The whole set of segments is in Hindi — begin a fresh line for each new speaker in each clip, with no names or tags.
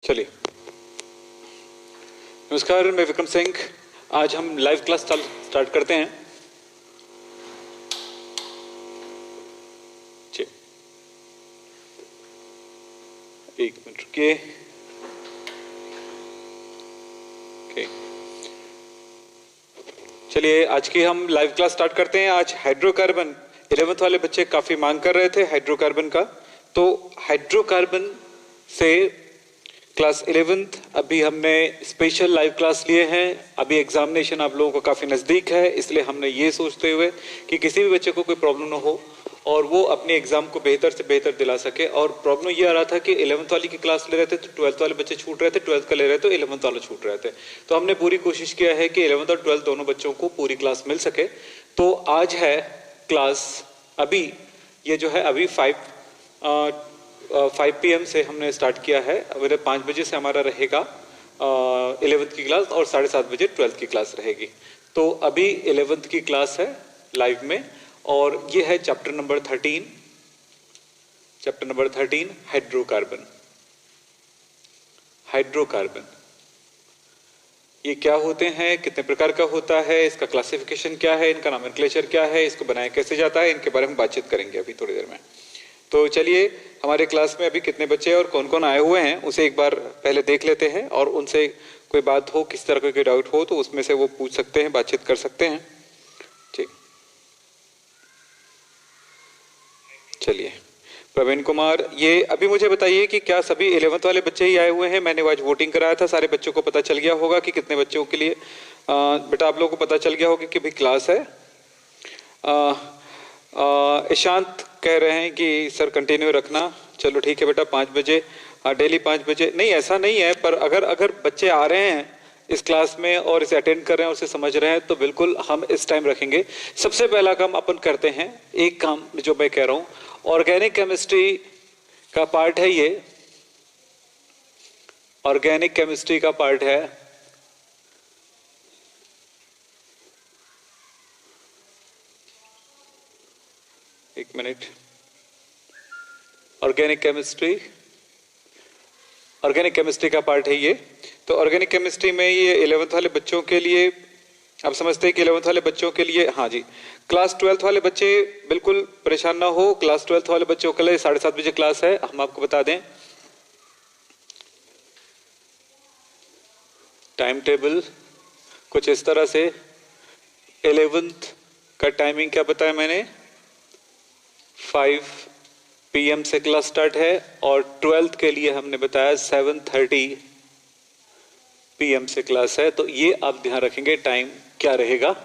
चलिए, नमस्कार, मैं विक्रम सिंह। आज हम लाइव क्लास स्टार्ट करते हैं। जी, एक मिनट रुकिए। ओके, चलिए आज की हम लाइव क्लास स्टार्ट करते हैं। आज हाइड्रोकार्बन 11th वाले बच्चे काफी मांग कर रहे थे हाइड्रोकार्बन का, तो हाइड्रोकार्बन से क्लास 11th अभी हमने स्पेशल लाइव क्लास लिए हैं। अभी एग्जामिनेशन आप लोगों को काफी नजदीक है, इसलिए हमने ये सोचते हुए कि किसी भी बच्चे को कोई प्रॉब्लम ना हो और वो अपने एग्जाम को बेहतर से बेहतर दिला सके। और प्रॉब्लम ये आ रहा था कि 11th वाली की क्लास ले रहे थे तो 12th वाले बच्चे छूट रहे थे, 12th का ले रहे थे तो 11th वाले छूट रहे थे। तो हमने पूरी कोशिश किया है कि 11th और 12th दोनों बच्चों को पूरी क्लास मिल सके। तो आज है क्लास, अभी ये जो है अभी 5 PM से हमने स्टार्ट किया है। अभी 5 बजे से हमारा रहेगा 11th की क्लास और 7:30 बजे 12th की क्लास रहेगी। तो अभी 11th की क्लास है लाइव में और ये है चैप्टर नंबर 13 हाइड्रोकार्बन। हाइड्रोकार्बन ये क्या होते हैं, कितने प्रकार का होता है, इसका क्लासिफिकेशन क्या है, इनका नॉमेनक्लेचर क्या है, इसको बनाया कैसे जाता है, इनके बारे में बातचीत करेंगे अभी थोड़ी देर में। तो चलिए, हमारे क्लास में अभी कितने बच्चे और कौन कौन आए हुए हैं उसे एक बार पहले देख लेते हैं और उनसे कोई बात हो, किस तरह का कोई डाउट हो तो उसमें से वो पूछ सकते हैं, बातचीत कर सकते हैं। ठीक, चलिए प्रवीण कुमार, ये अभी मुझे बताइए कि क्या सभी 11th वाले बच्चे ही आए हुए हैं? मैंने आज वोटिंग कराया था, सारे बच्चों को पता चल गया होगा कि कितने बच्चों के लिए बेटा आप लोगों को पता चल गया होगा कि भी क्लास है। ईशांत कह रहे हैं कि सर कंटिन्यू रखना। चलो ठीक है बेटा, 5 बजे डेली 5 बजे। नहीं ऐसा नहीं है, पर अगर बच्चे आ रहे हैं इस क्लास में और इसे अटेंड कर रहे हैं और इसे समझ रहे हैं तो बिल्कुल हम इस टाइम रखेंगे। सबसे पहला काम अपन करते हैं, एक काम जो मैं कह रहा हूं, ऑर्गेनिक केमिस्ट्री का पार्ट है ये, ऑर्गेनिक केमिस्ट्री का पार्ट है। एक मिनट, ऑर्गेनिक केमिस्ट्री का पार्ट है ये। तो ऑर्गेनिक केमिस्ट्री में ये 11th वाले बच्चों के लिए, आप समझते हैं कि 11th वाले बच्चों के लिए, हाँ जी। क्लास 12th वाले बच्चे बिल्कुल परेशान ना हो, क्लास 12th वाले बच्चों के लिए 7:30 बजे क्लास है। हम आपको बता दें टाइम टेबल कुछ इस तरह से। 11th का टाइमिंग क्या बताया मैंने, 5 PM से क्लास स्टार्ट है और 12th के लिए हमने बताया 7:30 PM से क्लास है। तो ये आप ध्यान रखेंगे टाइम क्या रहेगा।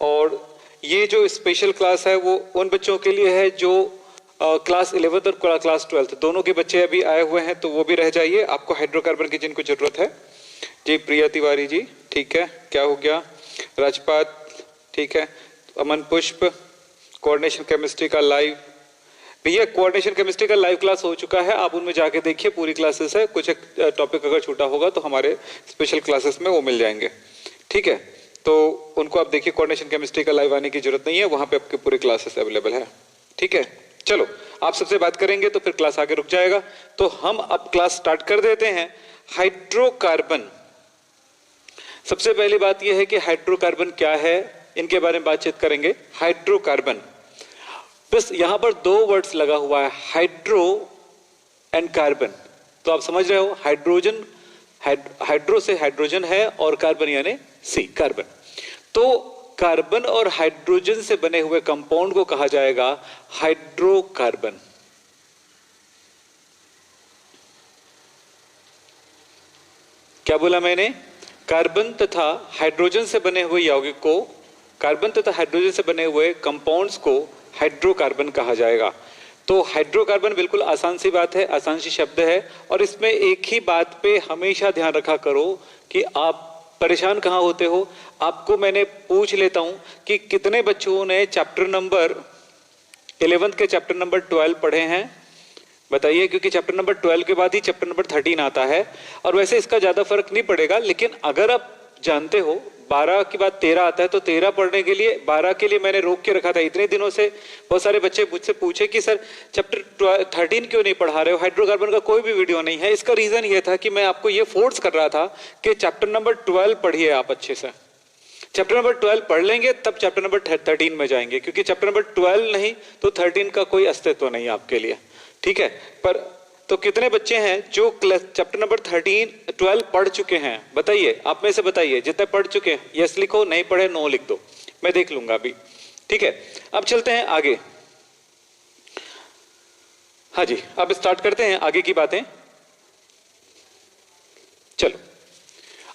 और ये जो स्पेशल क्लास है वो उन बच्चों के लिए है जो क्लास 11th और क्लास 12th दोनों के बच्चे अभी आए हुए हैं, तो वो भी रह जाइए। आपको हाइड्रोकार्बन की जिनको जरूरत है जी, प्रिया तिवारी जी ठीक है, क्या हो गया, राजपात ठीक है, अमन पुष्प, कोऑर्डिनेशन केमिस्ट्री का लाइव, भैया कोऑर्डिनेशन केमिस्ट्री का लाइव क्लास हो चुका है, आप उनमें जाके देखिए, पूरी क्लासेस है। कुछ एक टॉपिक अगर छूटा होगा तो हमारे स्पेशल क्लासेस में वो मिल जाएंगे, ठीक है। तो उनको आप देखिए, कोऑर्डिनेशन केमिस्ट्री का लाइव आने की जरूरत नहीं है, वहां पे आपके पूरी क्लासेस अवेलेबल है, ठीक है। चलो, आप सबसे बात करेंगे तो फिर क्लास आगे रुक जाएगा। तो हम अब क्लास स्टार्ट कर देते हैं। हाइड्रोकार्बन, सबसे पहली बात यह है कि हाइड्रोकार्बन क्या है, इनके बारे में बातचीत करेंगे। हाइड्रोकार्बन, बस यहां पर 2 वर्ड्स लगा हुआ है, हाइड्रो एंड कार्बन। तो आप समझ रहे हो, हाइड्रोजन, हाइड्रो से हाइड्रोजन है और कार्बन यानी सी, कार्बन। तो कार्बन और हाइड्रोजन से बने हुए कंपाउंड को कहा जाएगा हाइड्रोकार्बन। क्या बोला मैंने, कार्बन तथा हाइड्रोजन से बने हुए यौगिक को, कार्बन तथा हाइड्रोजन से बने हुए कंपाउंड्स को हाइड्रोकार्बन कहा जाएगा। तो हाइड्रोकार्बन बिल्कुल आसान सी बात है, आसान सी शब्द है। और इसमें एक ही बात पे हमेशा ध्यान रखा करो कि आप परेशान कहां होते हो। आपको मैंने पूछ लेता हूं कि कितने बच्चों ने चैप्टर नंबर 11th के चैप्टर नंबर 12 पढ़े हैं, बताइए, क्योंकि चैप्टर नंबर 12 के बाद ही चैप्टर नंबर 13 आता है। और वैसे इसका ज्यादा फर्क नहीं पड़ेगा, लेकिन अगर आप जानते हो 12 के बाद 13 आता है, तो 13 पढ़ने के लिए 12 के लिए मैंने रोक के रखा था इतने दिनों से। बहुत सारे बच्चे मुझसे पूछे कि सर चैप्टर 13 क्यों नहीं पढ़ा रहे हो, हाइड्रोकार्बन का कोई भी वीडियो नहीं है। इसका रीजन ये था कि मैं आपको ये फोर्स कर रहा था कि चैप्टर नंबर 12 पढ़िए आप अच्छे से। चैप्टर नंबर 12 पढ़ लेंगे तब चैप्टर नंबर 13 में जाएंगे, क्योंकि चैप्टर नंबर 12 नहीं तो 13 का कोई अस्तित्व नहीं आपके लिए, ठीक है। पर तो कितने बच्चे हैं जो चैप्टर नंबर 12 पढ़ चुके हैं, बताइए, आप में से बताइए जितने पढ़ चुके हैं। यस लिखो, नहीं पढ़े नो लिख दो, मैं देख लूंगा अभी, ठीक है। अब चलते हैं आगे। हाँ जी, अब स्टार्ट करते हैं आगे की बातें। चलो,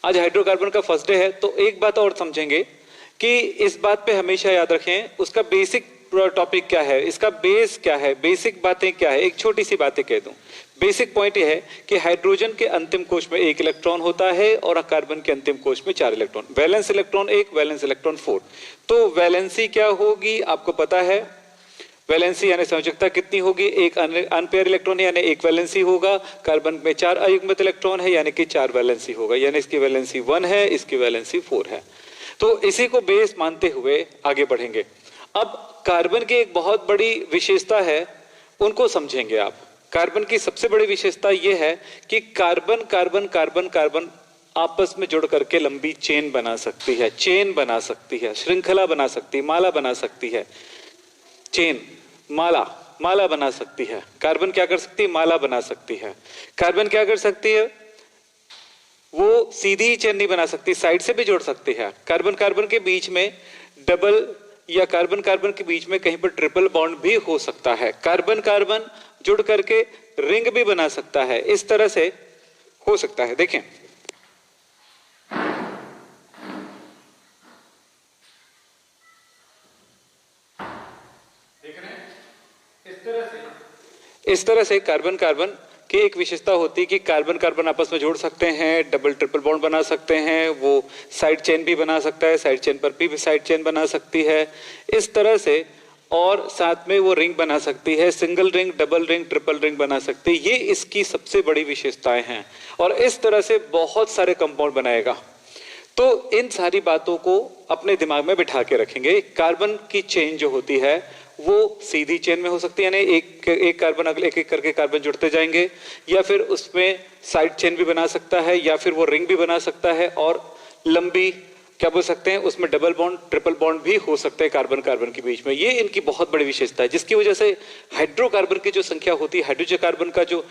आज हाइड्रोकार्बन का फर्स्ट डे है, तो एक बात और समझेंगे कि इस बात पे हमेशा याद रखें उसका बेसिक टॉपिक क्या है, इसका बेस क्या है, बेसिक बातें क्या है। एक छोटी सी बातें कह दूं, बेसिक पॉइंट यह है कि हाइड्रोजन के अंतिम कोश में 1 इलेक्ट्रॉन होता है और कार्बन के अंतिम कोश में 4 electron. Valence electron 1, valence electron 4। तो वैलेंसी क्या होगी आपको पता है, वैलेंसी यानी संयोजकता कितनी होगी, एक अनपेयर इलेक्ट्रॉन है यानी 1 वैलेंसी होगा। कार्बन में 4 अयुग्मित इलेक्ट्रॉन है यानी कि 4 वैलेंसी होगा, यानी इसकी वैलेंसी 1 है, इसकी वैलेंसी 4 है। तो इसी को बेस मानते हुए आगे बढ़ेंगे। अब कार्बन की एक बहुत बड़ी विशेषता है, उनको समझेंगे आप। कार्बन की सबसे बड़ी विशेषता यह है कि कार्बन कार्बन कार्बन कार्बन आपस में जुड़ करके लंबी चेन बना सकती है, चेन बना सकती है, श्रृंखला बना सकती है, माला बना सकती है। चेन, माला, माला बना सकती है। कार्बन क्या कर सकती है, माला बना सकती है। कार्बन क्या कर सकती है, वो सीधी चेन नहीं बना सकती, साइड से भी जोड़ सकती है। कार्बन कार्बन के बीच में डबल या कार्बन कार्बन के बीच में कहीं पर ट्रिपल बॉन्ड भी हो सकता है। कार्बन कार्बन जुड़ करके रिंग भी बना सकता है, इस तरह से हो सकता है। देखें, देख रहे हैं, इस तरह से कार्बन कार्बन की एक विशेषता होती है कि कार्बन कार्बन आपस में जोड़ सकते हैं, डबल ट्रिपल बॉन्ड बना सकते हैं, वो साइड चेन भी बना सकता है, साइड चेन पर भी साइड चेन बना सकती है, इस तरह से। और साथ में वो रिंग बना सकती है, single ring, double ring, triple ring बना सकती है। ये इसकी सबसे बड़ी विशेषताएं हैं और इस तरह से बहुत सारे कंपाउंड बनाएगा। तो इन सारी बातों को अपने दिमाग में बिठा के रखेंगे। कार्बन की चेन जो होती है वो सीधी चेन में हो सकती है, यानी एक कार्बन अगले एक करके कार्बन जुड़ते जाएंगे, या फिर उसमें साइड चेन भी बना सकता है, या फिर वो रिंग भी बना सकता है, और लंबी क्या बोल सकते हैं उसमें डबल बॉन्ड, ट्रिपल बॉन्ड भी हो सकते हैं कार्बन कार्बन के बीच में। ये इनकी बहुत बड़ी विशेषता है, जिसकी वजह से हाइड्रोकार्बन की जो संख्या होती है, हाइड्रोजन कार्बन का जो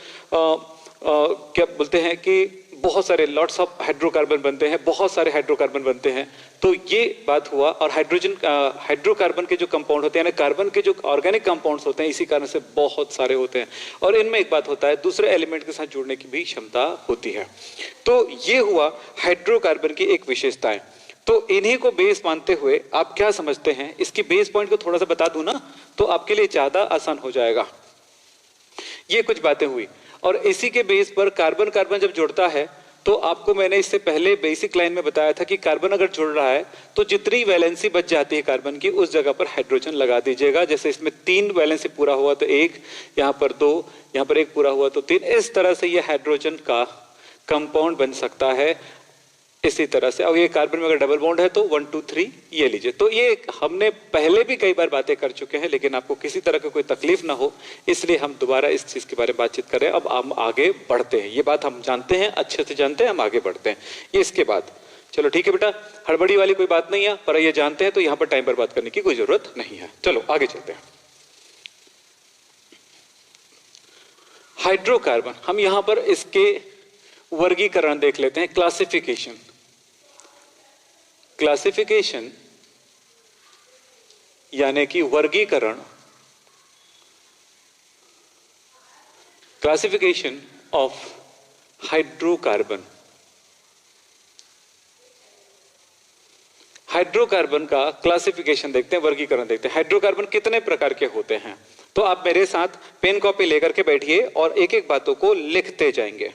क्या बोलते हैं कि बहुत सारे लॉट्स ऑफ हाइड्रोकार्बन बनते हैं, बहुत सारे हाइड्रोकार्बन बनते हैं। तो ये बात हुआ। और हाइड्रोकार्बन के जो कंपाउंड होते हैं, यानी कार्बन के जो ऑर्गेनिक कंपाउंड्स होते हैं, इसी कारण से बहुत सारे होते हैं। और इनमें एक बात होता है, दूसरे एलिमेंट के साथ जुड़ने की भी क्षमता होती है। तो ये हुआ हाइड्रोकार्बन की एक विशेषताएं। तो इन्हीं को बेस मानते हुए आप क्या समझते हैं, इसकी बेस पॉइंट को थोड़ा सा बता दूं ना, तो आपके लिए ज्यादा आसान हो जाएगा। ये कुछ बातें हुई, और इसी के बेस पर कार्बन कार्बन जब जुड़ता है, तो आपको मैंने इससे पहले बेसिक लाइन में बताया था कि कार्बन अगर जुड़ रहा है तो जितनी वैलेंसी बच जाती है कार्बन की, उस जगह पर हाइड्रोजन लगा दीजिएगा। जैसे इसमें 3 वैलेंसी पूरा हुआ तो 1, यहाँ पर 2, यहाँ पर 1 पूरा हुआ तो 3। इस तरह से यह हाइड्रोजन का कंपाउंड बन सकता है इसी तरह से। अब ये कार्बन में अगर डबल बॉन्ड है तो 1 2 3 ये लीजिए। तो ये हमने पहले भी कई बार बातें कर चुके हैं, लेकिन आपको किसी तरह की कोई तकलीफ ना हो इसलिए हम दोबारा इस चीज के बारे में बातचीत कर रहे हैं। अब हम आगे बढ़ते हैं, ये बात हम जानते हैं, अच्छे से जानते हैं, हम आगे बढ़ते हैं। ये इसके बाद चलो ठीक है बेटा, हड़बड़ी वाली कोई बात नहीं है, पर ये जानते हैं तो यहाँ पर टाइम बर्बाद करने की कोई जरूरत नहीं है। चलो आगे चलते हैं। हाइड्रोकार्बन, हम यहाँ पर इसके वर्गीकरण देख लेते हैं, क्लासिफिकेशन। क्लासिफिकेशन यानी कि वर्गीकरण, क्लासिफिकेशन ऑफ हाइड्रोकार्बन। हाइड्रोकार्बन का क्लासिफिकेशन देखते हैं, वर्गीकरण देखते हैं। हाइड्रोकार्बन कितने प्रकार के होते हैं, तो आप मेरे साथ पेन कॉपी लेकर के बैठिए और एक एक बातों को लिखते जाएंगे।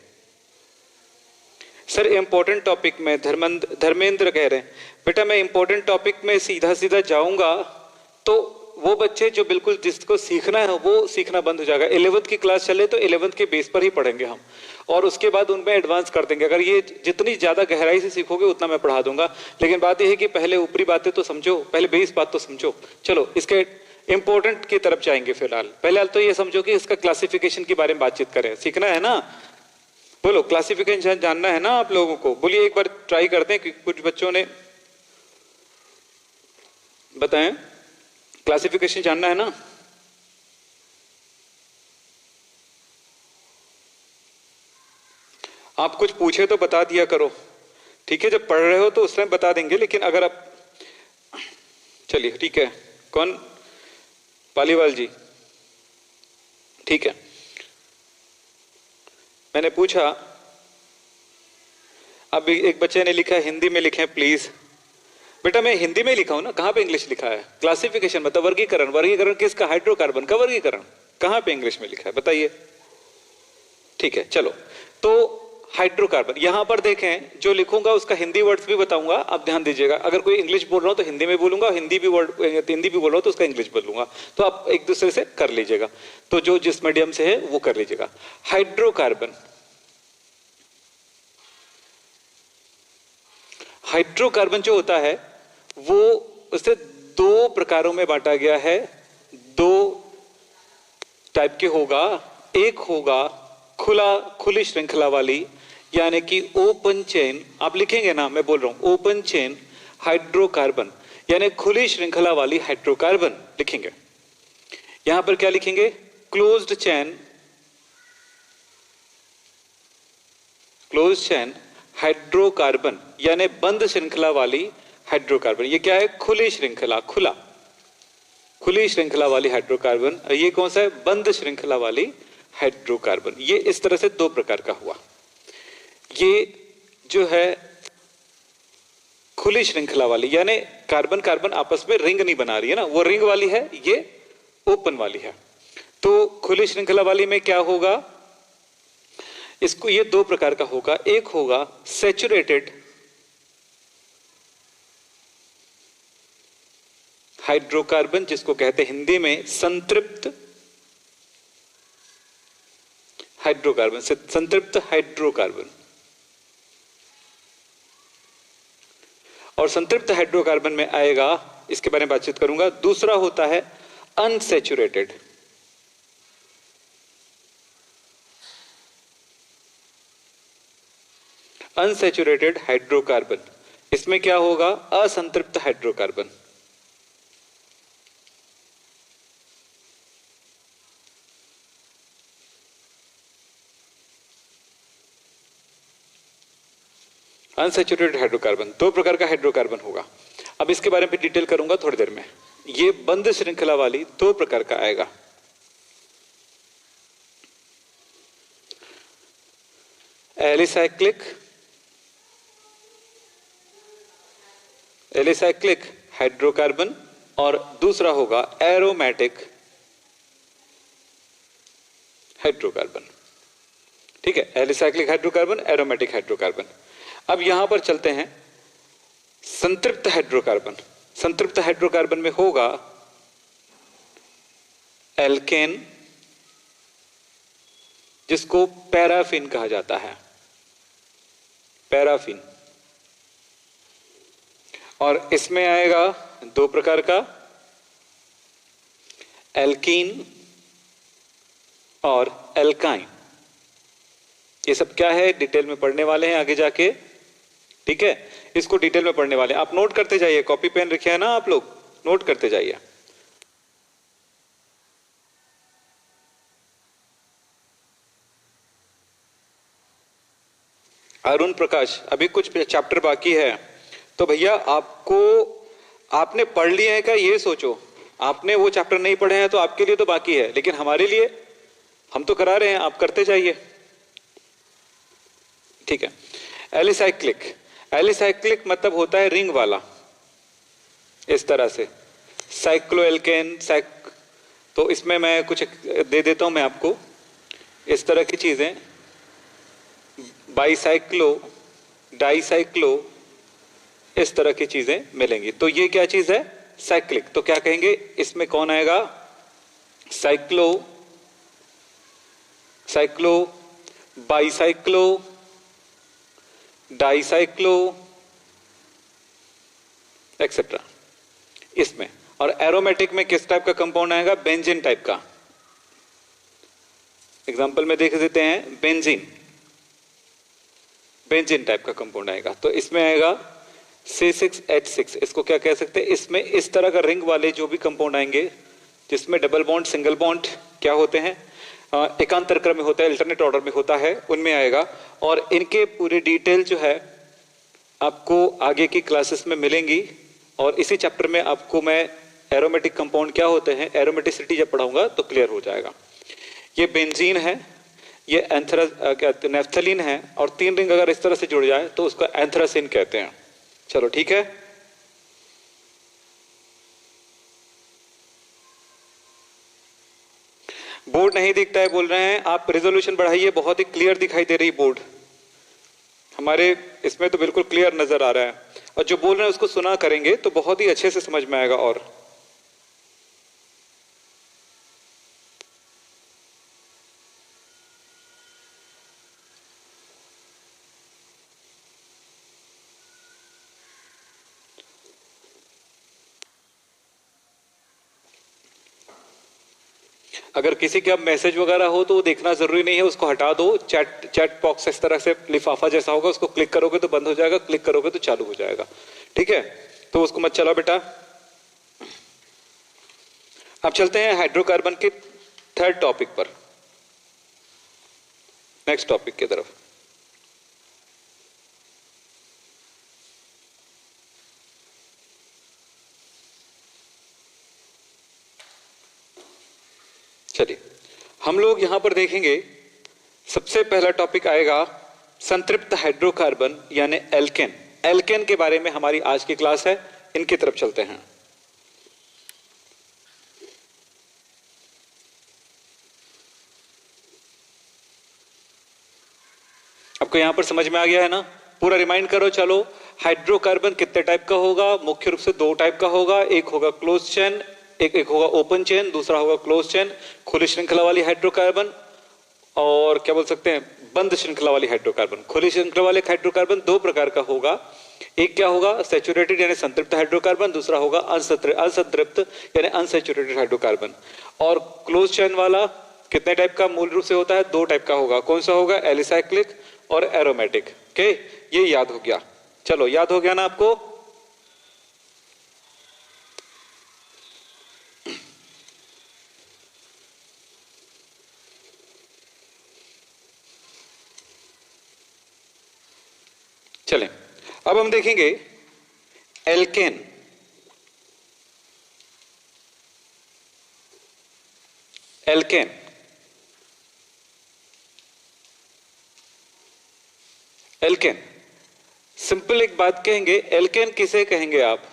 सर इंपॉर्टेंट टॉपिक में धर्मेंद्र कह रहे हैं, बेटा मैं इंपॉर्टेंट टॉपिक में सीधा सीधा जाऊंगा तो वो बच्चे जो बिल्कुल जिसको सीखना है वो सीखना बंद हो जाएगा। 11th की क्लास चले तो 11th के बेस पर ही पढ़ेंगे हम, और उसके बाद उनमें एडवांस कर देंगे। अगर ये जितनी ज्यादा गहराई से सीखोगे उतना मैं पढ़ा दूंगा, लेकिन बात यह है कि पहले ऊपरी बातें तो समझो, पहले बेस बात तो समझो। चलो इसके इंपॉर्टेंट की तरफ जाएंगे। फिलहाल पहले तो ये समझो कि इसका क्लासिफिकेशन के बारे में बातचीत करें, सीखना है ना। बोलो क्लासिफिकेशन जानना है ना आप लोगों को, बोलिए एक बार ट्राई करते हैं कि कुछ बच्चों ने बताएं, क्लासिफिकेशन जानना है ना। आप कुछ पूछे तो बता दिया करो, ठीक है। जब पढ़ रहे हो तो उस टाइम बता देंगे, लेकिन अगर आप, चलिए ठीक है। कौन? पालीवाल जी, ठीक है। मैंने पूछा, अब एक बच्चे ने लिखा हिंदी में लिखें प्लीज। बेटा मैं हिंदी में लिखा हूं ना, कहां पे इंग्लिश लिखा है? क्लासिफिकेशन मतलब वर्गीकरण। वर्गीकरण किसका? हाइड्रोकार्बन का वर्गीकरण। कहां पे इंग्लिश में लिखा है बताइए? ठीक है चलो, तो हाइड्रोकार्बन यहां पर देखें, जो लिखूंगा उसका हिंदी वर्ड्स भी बताऊंगा, आप ध्यान दीजिएगा। अगर कोई इंग्लिश बोल रहा हो तो हिंदी में बोलूंगा, हिंदी भी बोल रहा हो तो उसका इंग्लिश बोलूंगा, तो आप एक दूसरे से कर लीजिएगा। तो जो जिस मीडियम से है वो कर लीजिएगा। हाइड्रोकार्बन, हाइड्रोकार्बन जो होता है वो उसे दो प्रकारों में बांटा गया है, दो टाइप के होगा। एक होगा खुली श्रृंखला वाली, यानी कि ओपन चेन। आप लिखेंगे ना, मैं बोल रहा हूं ओपन चेन हाइड्रोकार्बन, यानी खुली श्रृंखला वाली हाइड्रोकार्बन लिखेंगे। यहां पर क्या लिखेंगे? क्लोज्ड चेन हाइड्रोकार्बन, यानी बंद श्रृंखला वाली हाइड्रोकार्बन। ये क्या है? खुली श्रृंखला, खुली श्रृंखला वाली हाइड्रोकार्बन। ये कौन सा है? बंद श्रृंखला वाली हाइड्रोकार्बन। ये इस तरह से दो प्रकार का हुआ। ये जो है खुली श्रृंखला वाली, यानी कार्बन कार्बन आपस में रिंग नहीं बना रही है ना, वो रिंग वाली है, ये ओपन वाली है। तो खुली श्रृंखला वाली में क्या होगा? इसको ये दो प्रकार का होगा। एक होगा सैचुरेटेड हाइड्रोकार्बन, जिसको कहते हैं हिंदी में संतृप्त हाइड्रोकार्बन, संतृप्त हाइड्रोकार्बन। और संतृप्त हाइड्रोकार्बन में आएगा, इसके बारे में बातचीत करूंगा। दूसरा होता है अनसैचुरेटेड, अनसैचुरेटेड हाइड्रोकार्बन। इसमें क्या होगा? असंतृप्त हाइड्रोकार्बन। अनसैचुरेटेड हाइड्रोकार्बन, दो प्रकार का हाइड्रोकार्बन होगा। अब इसके बारे में डिटेल करूंगा थोड़ी देर में। ये बंद श्रृंखला वाली दो प्रकार का आएगा। एलिसाइक्लिक हाइड्रोकार्बन, और दूसरा होगा एरोमेटिक हाइड्रोकार्बन। ठीक है, एलिसाइक्लिक हाइड्रोकार्बन, एरोमेटिक हाइड्रोकार्बन। अब यहां पर चलते हैं संतृप्त हाइड्रोकार्बन। संतृप्त हाइड्रोकार्बन में होगा एल्केन, जिसको पैराफिन कहा जाता है, पैराफिन। और इसमें आएगा दो प्रकार का, एल्कीन और एल्काइन। ये सब क्या है डिटेल में पढ़ने वाले हैं आगे जाके, ठीक है। इसको डिटेल में पढ़ने वाले हैं, आप नोट करते जाइए, कॉपी पेन रखे है ना आप लोग, नोट करते जाइए। अरुण प्रकाश, अभी कुछ चैप्टर बाकी है, तो भैया आपको, आपने पढ़ लिया है क्या ये सोचो। आपने वो चैप्टर नहीं पढ़े हैं तो आपके लिए तो बाकी है, लेकिन हमारे लिए, हम तो करा रहे हैं, आप करते जाइए, ठीक है। एलिसाइक्लिक, एलिसाइक्लिक मतलब होता है रिंग वाला, इस तरह से साइक्लोएल्केन तो इसमें मैं कुछ दे देता हूं मैं आपको, इस तरह की चीजें, बाईसाइक्लो, डाईसाइक्लो, इस तरह की चीजें मिलेंगी। तो ये क्या चीज है? साइक्लिक। तो क्या कहेंगे इसमें, कौन आएगा, साइक्लो, साइक्लो, बाईसाइक्लो, डाईसाइक्लो एक्सेट्रा इसमें। और एरोमेटिक में किस टाइप का कंपाउंड आएगा, बेंजीन टाइप का। एग्जांपल में देख देते हैं, बेंजीन, बेंजीन टाइप का कंपाउंड आएगा। तो इसमें आएगा C6H6। इसको क्या कह सकते हैं, इसमें इस तरह का रिंग वाले जो भी कंपाउंड आएंगे जिसमें डबल बॉन्ड सिंगल बॉन्ड क्या होते हैं, एकांतर क्रम में होता है, अल्टरनेट ऑर्डर में होता है, उनमें आएगा। और इनके पूरे डिटेल जो है आपको आगे की क्लासेस में मिलेंगी। और इसी चैप्टर में आपको मैं एरोमेटिक कंपाउंड क्या होते हैं, एरोमेटिसिटी जब पढ़ाऊंगा तो क्लियर हो जाएगा। ये बेंजीन है, ये नेफ्थलीन है, और 3 रिंग अगर इस तरह से जुड़ जाए तो उसको एंथ्रासिन कहते हैं। चलो ठीक है। बोर्ड नहीं दिखता है बोल रहे हैं आप, रेजोल्यूशन बढ़ाइए, बहुत ही क्लियर दिखाई दे रही बोर्ड हमारे इसमें, तो बिल्कुल क्लियर नजर आ रहा है। और जो बोल रहे हैं उसको सुना करेंगे तो बहुत ही अच्छे से समझ में आएगा। और अगर किसी का मैसेज वगैरह हो तो वो देखना जरूरी नहीं है, उसको हटा दो। चैट बॉक्स इस तरह से लिफाफा जैसा होगा, उसको क्लिक करोगे तो बंद हो जाएगा, क्लिक करोगे तो चालू हो जाएगा। ठीक है, तो उसको मत चलाओ बेटा। अब चलते हैं हाइड्रोकार्बन के 3rd टॉपिक पर, नेक्स्ट टॉपिक की तरफ। चलिए हम लोग यहां पर देखेंगे, सबसे पहला टॉपिक आएगा संतृप्त हाइड्रोकार्बन यानी एल्केन। एल्केन के बारे में हमारी आज की क्लास है, इनकी तरफ चलते हैं। आपको यहां पर समझ में आ गया है ना, पूरा रिमाइंड करो। चलो, हाइड्रोकार्बन कितने टाइप का होगा, मुख्य रूप से 2 टाइप का होगा। एक होगा क्लोज चेन, एक होगा ओपन चेन, दूसरा होगा क्लोज चेन, खुली श्रृंखला वाली हाइड्रोकार्बन, और क्या बोल सकते हैं, बंद श्रृंखला वाली हाइड्रोकार्बन। खुली श्रृंखला वाले हाइड्रोकार्बन 2 प्रकार का होगा। एक क्या होगा, सैचुरेटेड यानी संतृप्त हाइड्रोकार्बन, दूसरा होगा असंतृप्त यानी अनसैचुरेटेड हाइड्रोकार्बन। और क्लोज चेन वाला कितने टाइप का मूल रूप से होता है, 2 टाइप का होगा। कौन सा होगा, एलिसाइक्लिक और एरोमेटिक। ओके, ये याद हो गया। चलो, याद हो गया ना आपको। चलें, अब हम देखेंगे एल्केन। एल्केन एल्केन सिंपल एक बात कहेंगे, एल्केन किसे कहेंगे आप,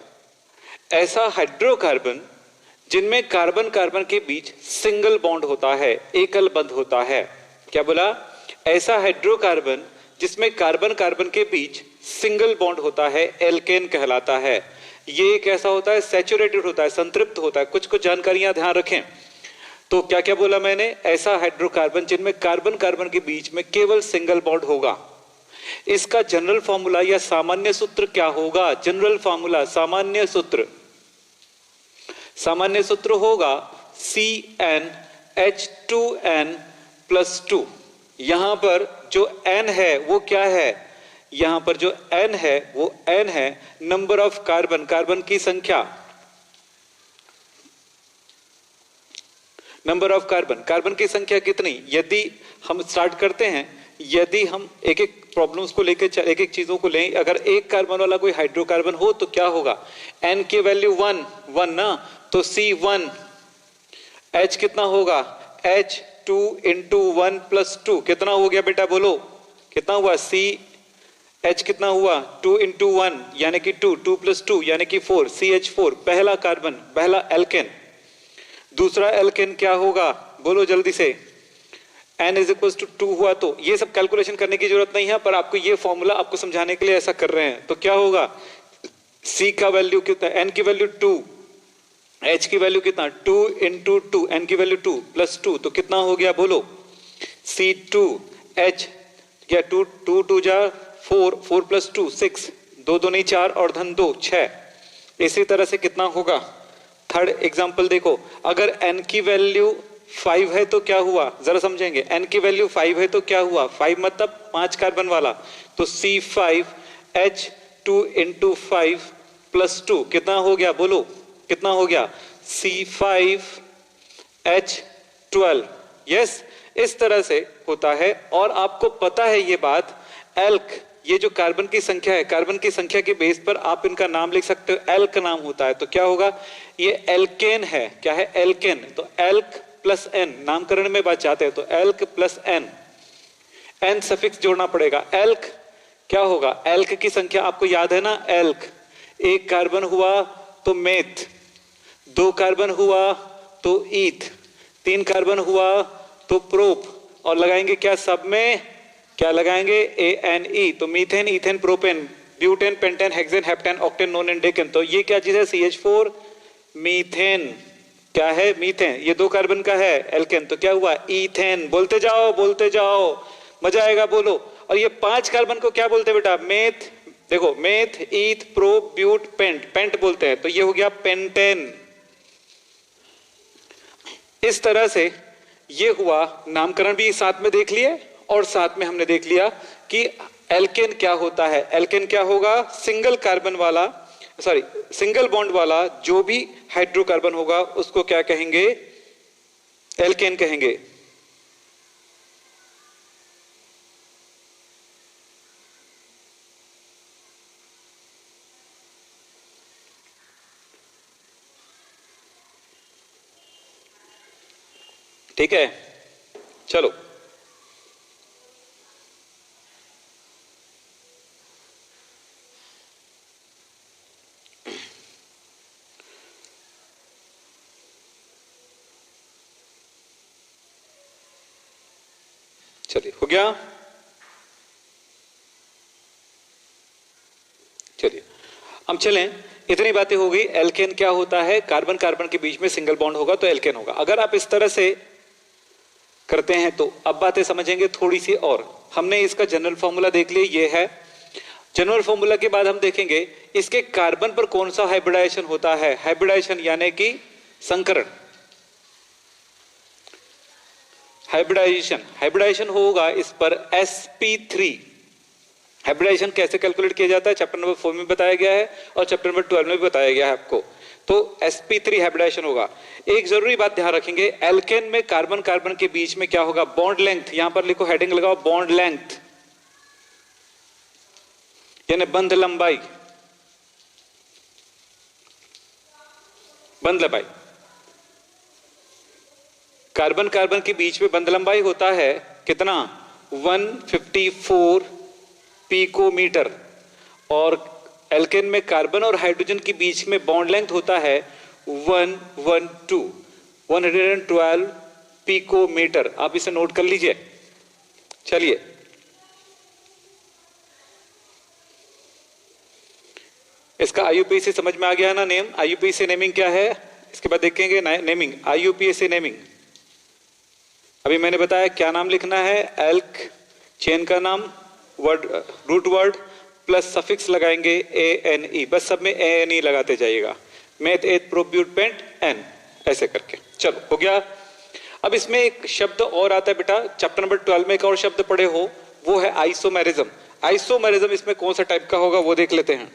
ऐसा हाइड्रोकार्बन जिनमें कार्बन कार्बन के बीच सिंगल बॉन्ड होता है, एकल बंध होता है। क्या बोला, ऐसा हाइड्रोकार्बन जिसमें कार्बन कार्बन के बीच सिंगल बॉन्ड होता है, एल्केन कहलाता है। ये कैसा होता है, सैचुरेटेड होता है, संतृप्त होता है। कुछ कुछ जानकारियां ध्यान रखें। तो क्या क्या बोला मैंने, ऐसा हाइड्रोकार्बन जिनमें कार्बन कार्बन के बीच में केवल सिंगल बॉन्ड होगा। इसका जनरल फॉर्मूला या सामान्य सूत्र क्या होगा, जनरल फॉर्मूला, सामान्य सूत्र, सामान्य सूत्र होगा CnH2n+2। यहां पर जो n है वो क्या है, यहां पर जो n है वो n है नंबर ऑफ कार्बन, कार्बन की संख्या, नंबर ऑफ कार्बन, कार्बन की संख्या कितनी। यदि हम स्टार्ट करते हैं, यदि हम एक एक प्रॉब्लम्स को लेकर एक एक चीजों को लें, अगर एक कार्बन वाला कोई हाइड्रोकार्बन हो तो क्या होगा, n की वैल्यू 1 ना, तो C1, H कितना होगा, H2 इंटू 1+2 कितना हो गया बेटा, बोलो कितना हुआ, CH कितना हुआ, 2 इंटू 1 यानी कि 2, 2+2 यानी कि 4, CH4 पहला कार्बन, पहला एल्केन। दूसरा एल्केन क्या होगा, बोलो जल्दी से, n इज इक्वल टू 2 हुआ। तो ये सब कैलकुलेशन करने की जरूरत नहीं है, पर आपको ये फॉर्मूला आपको समझाने के लिए ऐसा कर रहे हैं। तो क्या होगा, C का वैल्यू कितना, n की वैल्यू 2, H की वैल्यू कितना 2 इंटू 2, N की वैल्यू 2 प्लस 2 तो कितना हो गया बोलो C2H, क्या 2 2 2 जा 4, 4 प्लस 2 6, 2 2 नहीं 4 और धन 2 6। इसी तरह से कितना होगा, थर्ड एग्जांपल देखो, अगर N की वैल्यू 5 है तो क्या हुआ, जरा समझेंगे, N की वैल्यू 5 है तो क्या हुआ, 5 मतलब 5 कार्बन वाला, तो C5H2 इंटू 5 प्लस 2 कितना हो गया बोलो, कितना हो गया C5H12। यस, इस तरह से होता है। और आपको पता है ये बात, एल्क, ये जो कार्बन की संख्या है, कार्बन की संख्या के बेस पर आप इनका नाम लिख सकते हो, एल्क नाम होता है, तो क्या होगा, ये एल्केन है, क्या है एल्केन, तो एल्क प्लस एन, नामकरण में बात चाहते हैं तो alk plus N, N suffix जोड़ना पड़ेगा। एल्क क्या होगा, एल्क की संख्या आपको याद है ना, एल्क, एक कार्बन हुआ तो मेथ, 2 कार्बन हुआ तो ईथ, 3 कार्बन हुआ तो प्रोप, और लगाएंगे क्या सब में, क्या लगाएंगे ANE, तो methane, ethane, propane, butane, pentane, hexane, heptane, octane, known, decane, तो ये क्या चीज है CH4 मीथेन, क्या है मीथेन, ये 2 कार्बन का है एल्केन, तो क्या हुआ इथेन, बोलते जाओ मजा आएगा बोलो। और ये 5 कार्बन को क्या बोलते हैं बेटा, मेथ, देखो meth, eth, pro, but, pent, pent बोलते हैं, तो ये हो गया पेंटेन। इस तरह से ये हुआ, नामकरण भी साथ में देख लिए और साथ में हमने देख लिया कि एल्केन क्या होता है। एल्केन क्या होगा, सिंगल कार्बन वाला, सॉरी सिंगल बॉन्ड वाला जो भी हाइड्रोकार्बन होगा उसको क्या कहेंगे, एल्केन कहेंगे। ठीक है, चलो चलिए, हो गया, चलिए हम चलें, इतनी बातें हो गई। एल्केन क्या होता है, कार्बन कार्बन के बीच में सिंगल बॉन्ड होगा तो एल्केन होगा। अगर आप इस तरह से करते हैं तो अब बातें समझेंगे थोड़ी सी और। हमने इसका जनरल फॉर्मूला देख लिया, ये है जनरल फॉर्मूला। के बाद हम देखेंगे इसके कार्बन पर कौन सा हाइब्रिडाइजेशन होता है, हाइब्रिडाइजेशन यानी कि संकरण, हाइब्रिडाइजेशन होगा इस पर sp3। हाइब्रिडाइजेशन कैसे कैलकुलेट किया जाता है चैप्टर नंबर 4 में बताया गया है और चैप्टर नंबर 12 में भी बताया गया है आपको। तो sp3 हाइब्रिडाइजेशन होगा। एक जरूरी बात ध्यान रखेंगे, एल्केन में कार्बन कार्बन के बीच में क्या होगा, बॉन्ड लेंथ, यहां पर लिखो, हेडिंग लगाओ बॉन्ड लेंथ, यानी बंध लंबाई, बंध लंबाई, कार्बन कार्बन के बीच में बंध लंबाई होता है कितना, 154 पिकोमीटर। और एल्केन में कार्बन और हाइड्रोजन के बीच में बॉन्ड लेंथ होता है 112 पिकोमीटर। आप इसे नोट कर लीजिए। चलिए, इसका IUPAC समझ में आ गया ना नेम, IUPAC नेमिंग क्या है, इसके बाद देखेंगे नेमिंग, IUPAC नेमिंग। अभी मैंने बताया क्या नाम लिखना है, एल्क, चेन का नाम, word root word plus suffix लगाएंगे ANE, बस सब में ANE लगाते जाइएगा, मेथ, एथ, प्रो, ब्यूट, पेंट, एन, ऐसे करके। चलो हो गया। अब इसमें एक शब्द और आता है बेटा, चैप्टर नंबर 12 में एक और शब्द पढ़े हो, वो है आइसोमेरिज्म। आइसोमेरिज्म इसमें कौन सा टाइप का होगा वो देख लेते हैं।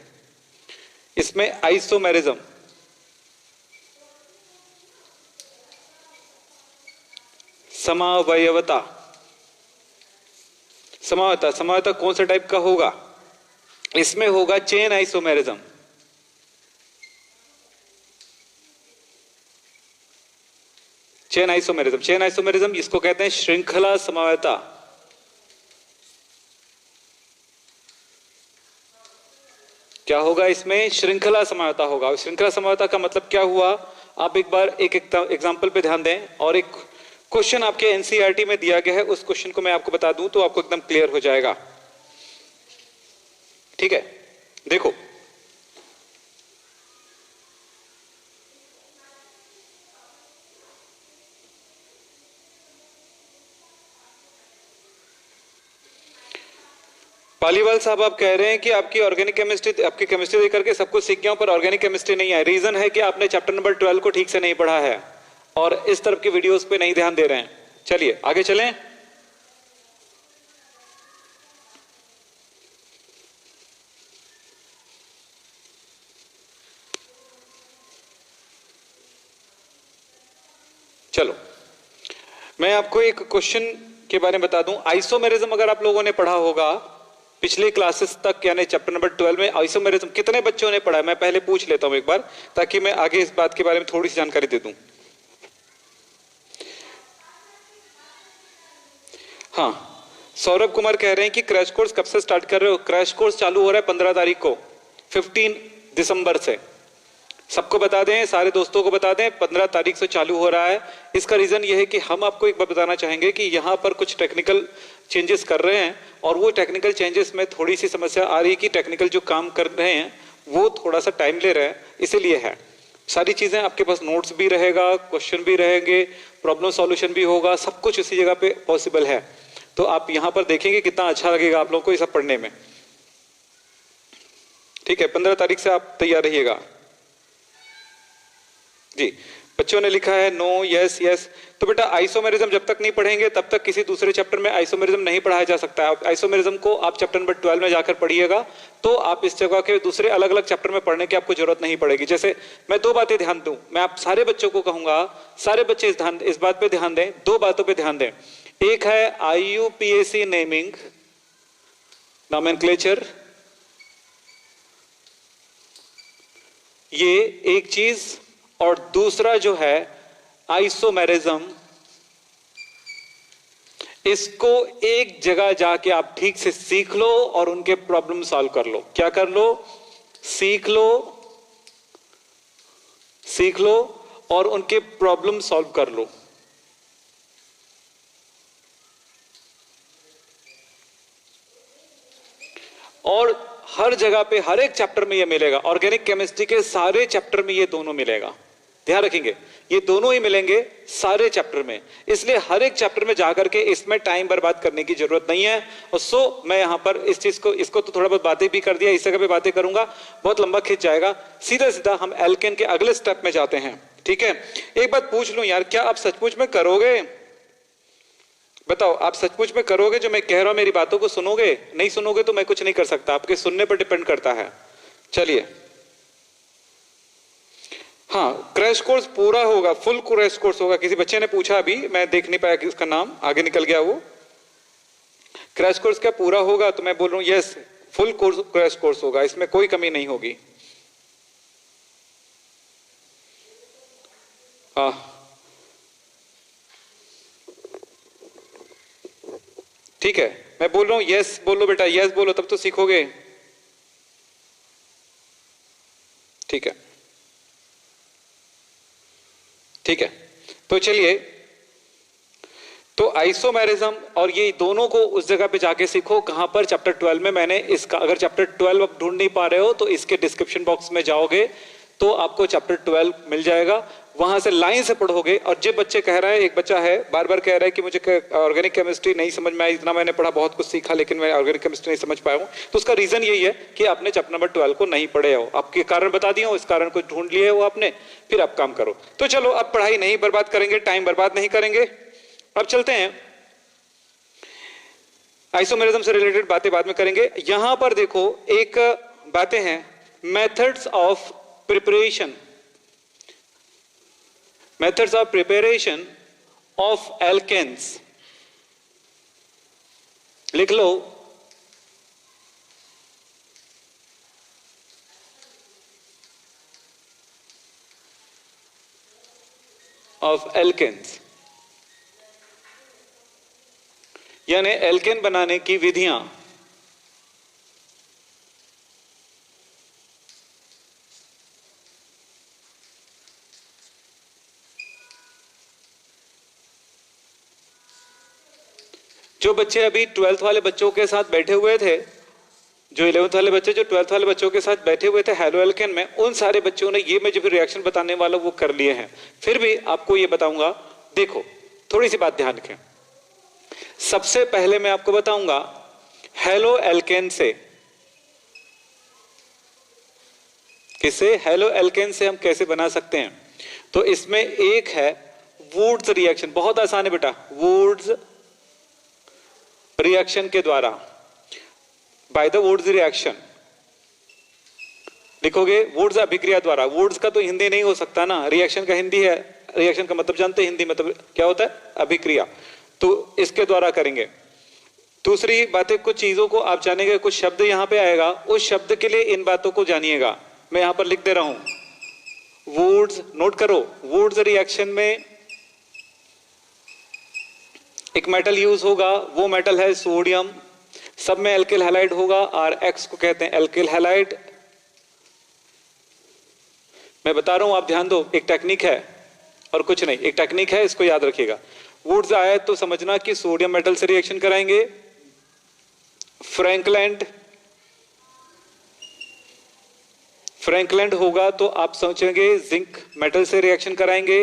इसमें आइसोमेरिज्म समावयवता, समावयवता कौन सा टाइप का होगा, इसमें होगा चेन आइसोमेरिज्म। चेन आइसोमेरिज्म इसको कहते हैं श्रृंखला समावयवता। क्या होगा इसमें, श्रृंखला समावयवता होगा। श्रृंखला समावयवता का मतलब क्या हुआ, आप एक बार एक एग्जांपल पे ध्यान दें, और एक क्वेश्चन आपके एनसीईआरटी में दिया गया है, उस क्वेश्चन को मैं आपको बता दूं तो आपको एकदम क्लियर हो जाएगा। ठीक है, देखो पालीवाल साहब आप कह रहे हैं कि आपकी ऑर्गेनिक केमिस्ट्री, आपकी केमिस्ट्री देख करके सब कुछ सीख गया हूं पर ऑर्गेनिक केमिस्ट्री नहीं है। रीजन है कि आपने चैप्टर नंबर 12 को ठीक से नहीं पढ़ा है और इस तरफ की वीडियोस पे नहीं ध्यान दे रहे हैं। चलिए आगे चलें। चलो मैं आपको एक क्वेश्चन के बारे में बता दूं। आइसोमेरिज्म अगर आप लोगों ने पढ़ा होगा पिछले क्लासेस तक, यानी चैप्टर नंबर 12 में आइसोमेरिज्म कितने बच्चों ने पढ़ा है? मैं पहले पूछ लेता हूं एक बार ताकि मैं आगे इस बात के बारे में थोड़ी सी जानकारी दे दूं। हाँ, सौरभ कुमार कह रहे हैं कि क्रैश कोर्स कब से स्टार्ट कर रहे हो? क्रैश कोर्स चालू हो रहा है 15 तारीख को, 15 दिसंबर से। सबको बता दें, सारे दोस्तों को बता दें, 15 तारीख से चालू हो रहा है। इसका रीजन यह है कि हम आपको एक बार बताना चाहेंगे कि यहां पर कुछ टेक्निकल चेंजेस कर रहे हैं और वो टेक्निकल चेंजेस में थोड़ी सी समस्या आ रही है कि टेक्निकल जो काम कर रहे हैं वो थोड़ा सा टाइम ले रहे हैं, इसीलिए है। सारी चीजें आपके पास, नोट्स भी रहेगा, क्वेश्चन भी रहेंगे, प्रॉब्लम सॉल्यूशन भी होगा, सब कुछ इसी जगह पे पॉसिबल है। तो आप यहां पर देखेंगे कितना अच्छा लगेगा आप लोगों को ये सब पढ़ने में। ठीक है, 15 तारीख से आप तैयार रहिएगा जी। बच्चों ने लिखा है नो, यस यस। तो बेटा आइसोमेरिज्म जब तक नहीं पढ़ेंगे तब तक किसी दूसरे चैप्टर में आइसोमेरिज्म नहीं पढ़ाया जा सकता है। आइसोमेरिज्म को आप चैप्टर नंबर 12 में जाकर पढ़िएगा तो आप इस जगह के दूसरे अलग अलग चैप्टर में पढ़ने की आपको जरूरत नहीं पड़ेगी। जैसे मैं दो बातें ध्यान दूं, मैं आप सारे बच्चों को कहूंगा, सारे बच्चे इस बात पे ध्यान दें, दो बातों पे ध्यान दें। एक है IUPAC नेमिंग, नॉमेनक्लेचर, ये एक चीज, और दूसरा जो है आइसोमेरिज्म, इसको एक जगह जाके आप ठीक से सीख लो और उनके प्रॉब्लम सॉल्व कर लो। क्या कर लो? सीख लो और उनके प्रॉब्लम सॉल्व कर लो। और हर जगह पे, हर एक चैप्टर में ये मिलेगा। ऑर्गेनिक केमिस्ट्री के सारे चैप्टर में ये दोनों मिलेगा, ध्यान रखेंगे, ये दोनों ही मिलेंगे सारे चैप्टर में। इसलिए हर एक चैप्टर में जाकर के इसमें टाइम बर्बाद करने की जरूरत नहीं है। और सो मैं यहां पर इस चीज को, इसको तो थोड़ा बहुत बातें भी कर दिया, इस जगह पे बातें करूंगा, बहुत लंबा खिंच जाएगा। सीधा सीधा हम एल्केन के अगले स्टेप में जाते हैं। ठीक है, एक बात पूछ लूं यार, क्या आप सचमुच में करोगे? बताओ, आप सचमुच में करोगे जो मैं कह रहा हूं? मेरी बातों को सुनोगे? नहीं सुनोगे तो मैं कुछ नहीं कर सकता, आपके सुनने पर डिपेंड करता है। चलिए, हाँ, क्रैश कोर्स पूरा होगा, फुल क्रैश कोर्स होगा। किसी बच्चे ने पूछा, अभी मैं देख नहीं पाया कि उसका नाम आगे निकल गया, वो क्रैश कोर्स क्या पूरा होगा? तो मैं बोल रहा हूं yes, full course crash course होगा, इसमें कोई कमी नहीं होगी। ठीक है, मैं बोल रहा हूं यस बोलो बेटा, यस बोलो तब तो सीखोगे। ठीक है, ठीक है, तो चलिए, तो आइसोमेरिज्म और ये दोनों को उस जगह पे जाके सीखो। कहां पर? चैप्टर 12 में। मैंने इसका, अगर चैप्टर 12 आप ढूंढ नहीं पा रहे हो तो इसके डिस्क्रिप्शन बॉक्स में जाओगे तो आपको चैप्टर 12 मिल जाएगा, वहां से लाइन से पढ़ोगे। और जो बच्चे कह रहे हैं, एक बच्चा है बार बार कह रहा है कि मुझे ऑर्गेनिक केमिस्ट्री नहीं समझ में आई, इतना मैंने पढ़ा, बहुत कुछ सीखा, लेकिन मैं ऑर्गेनिक केमिस्ट्री नहीं समझ पाया हूं। तो उसका रीजन यही है कि आपने चैप्टर नंबर 12 को नहीं पढ़े हो। आपके कारण बता दिया हो, इस कारण को ढूंढ लिए हो आपने, फिर आप काम करो। तो चलो, अब पढ़ाई नहीं बर्बाद करेंगे, टाइम बर्बाद नहीं करेंगे, अब चलते हैं। आइसोमेरिज्म से रिलेटेड बातें बाद में करेंगे। यहां पर देखो, एक बातें हैं, methods of preparation, methods of preparation of alkanes। लिख लो, of alkanes, यानी एल्केन बनाने की विधियां। जो बच्चे अभी 12th वाले बच्चों के साथ बैठे हुए थे, जो 11th वाले बच्चे जो 12th वाले बच्चों के साथ बैठे हुए थे हैलो एल्केन में, उन सारे बच्चों ने ये मैं जो भी रिएक्शन बताने वाला वो कर लिए हैं। फिर भी आपको ये बताऊंगा, देखो थोड़ी सी बात ध्यान रखें। सबसे पहले मैं आपको बताऊंगा हेलो एल्केन से, किसे? हेलो एल्केन से हम कैसे बना सकते हैं? तो इसमें एक है वुड्स रिएक्शन, बहुत आसान है बेटा, वुड्स रिएक्शन के द्वारा, बाय द वुड्स रिएक्शन लिखोगे, वुड्स अभिक्रिया द्वारा। वुड्स का तो हिंदी नहीं हो सकता ना, रिएक्शन का हिंदी है, रिएक्शन का मतलब जानते हैं, हिंदी मतलब क्या होता है? अभिक्रिया। तो इसके द्वारा करेंगे। दूसरी बात है, कुछ चीजों को आप जानेंगे, कुछ शब्द यहां पे आएगा, उस शब्द के लिए इन बातों को जानिएगा। मैं यहां पर लिख दे रहा हूं, वुड्स, नोट करो, वुड्स रिएक्शन में एक मेटल यूज होगा, वो मेटल है सोडियम, सब में एल्किल हैलाइड होगा, Rx को कहते हैं एल्किल हैलाइड। मैं बता रहा हूं, आप ध्यान दो, एक टेक्निक है और कुछ नहीं, एक टेक्निक है, इसको याद रखिएगा। वुड्स आए तो समझना कि सोडियम मेटल से रिएक्शन कराएंगे, फ्रैंकलैंड, फ्रैंकलैंड होगा तो आप सोचेंगे जिंक मेटल से रिएक्शन कराएंगे,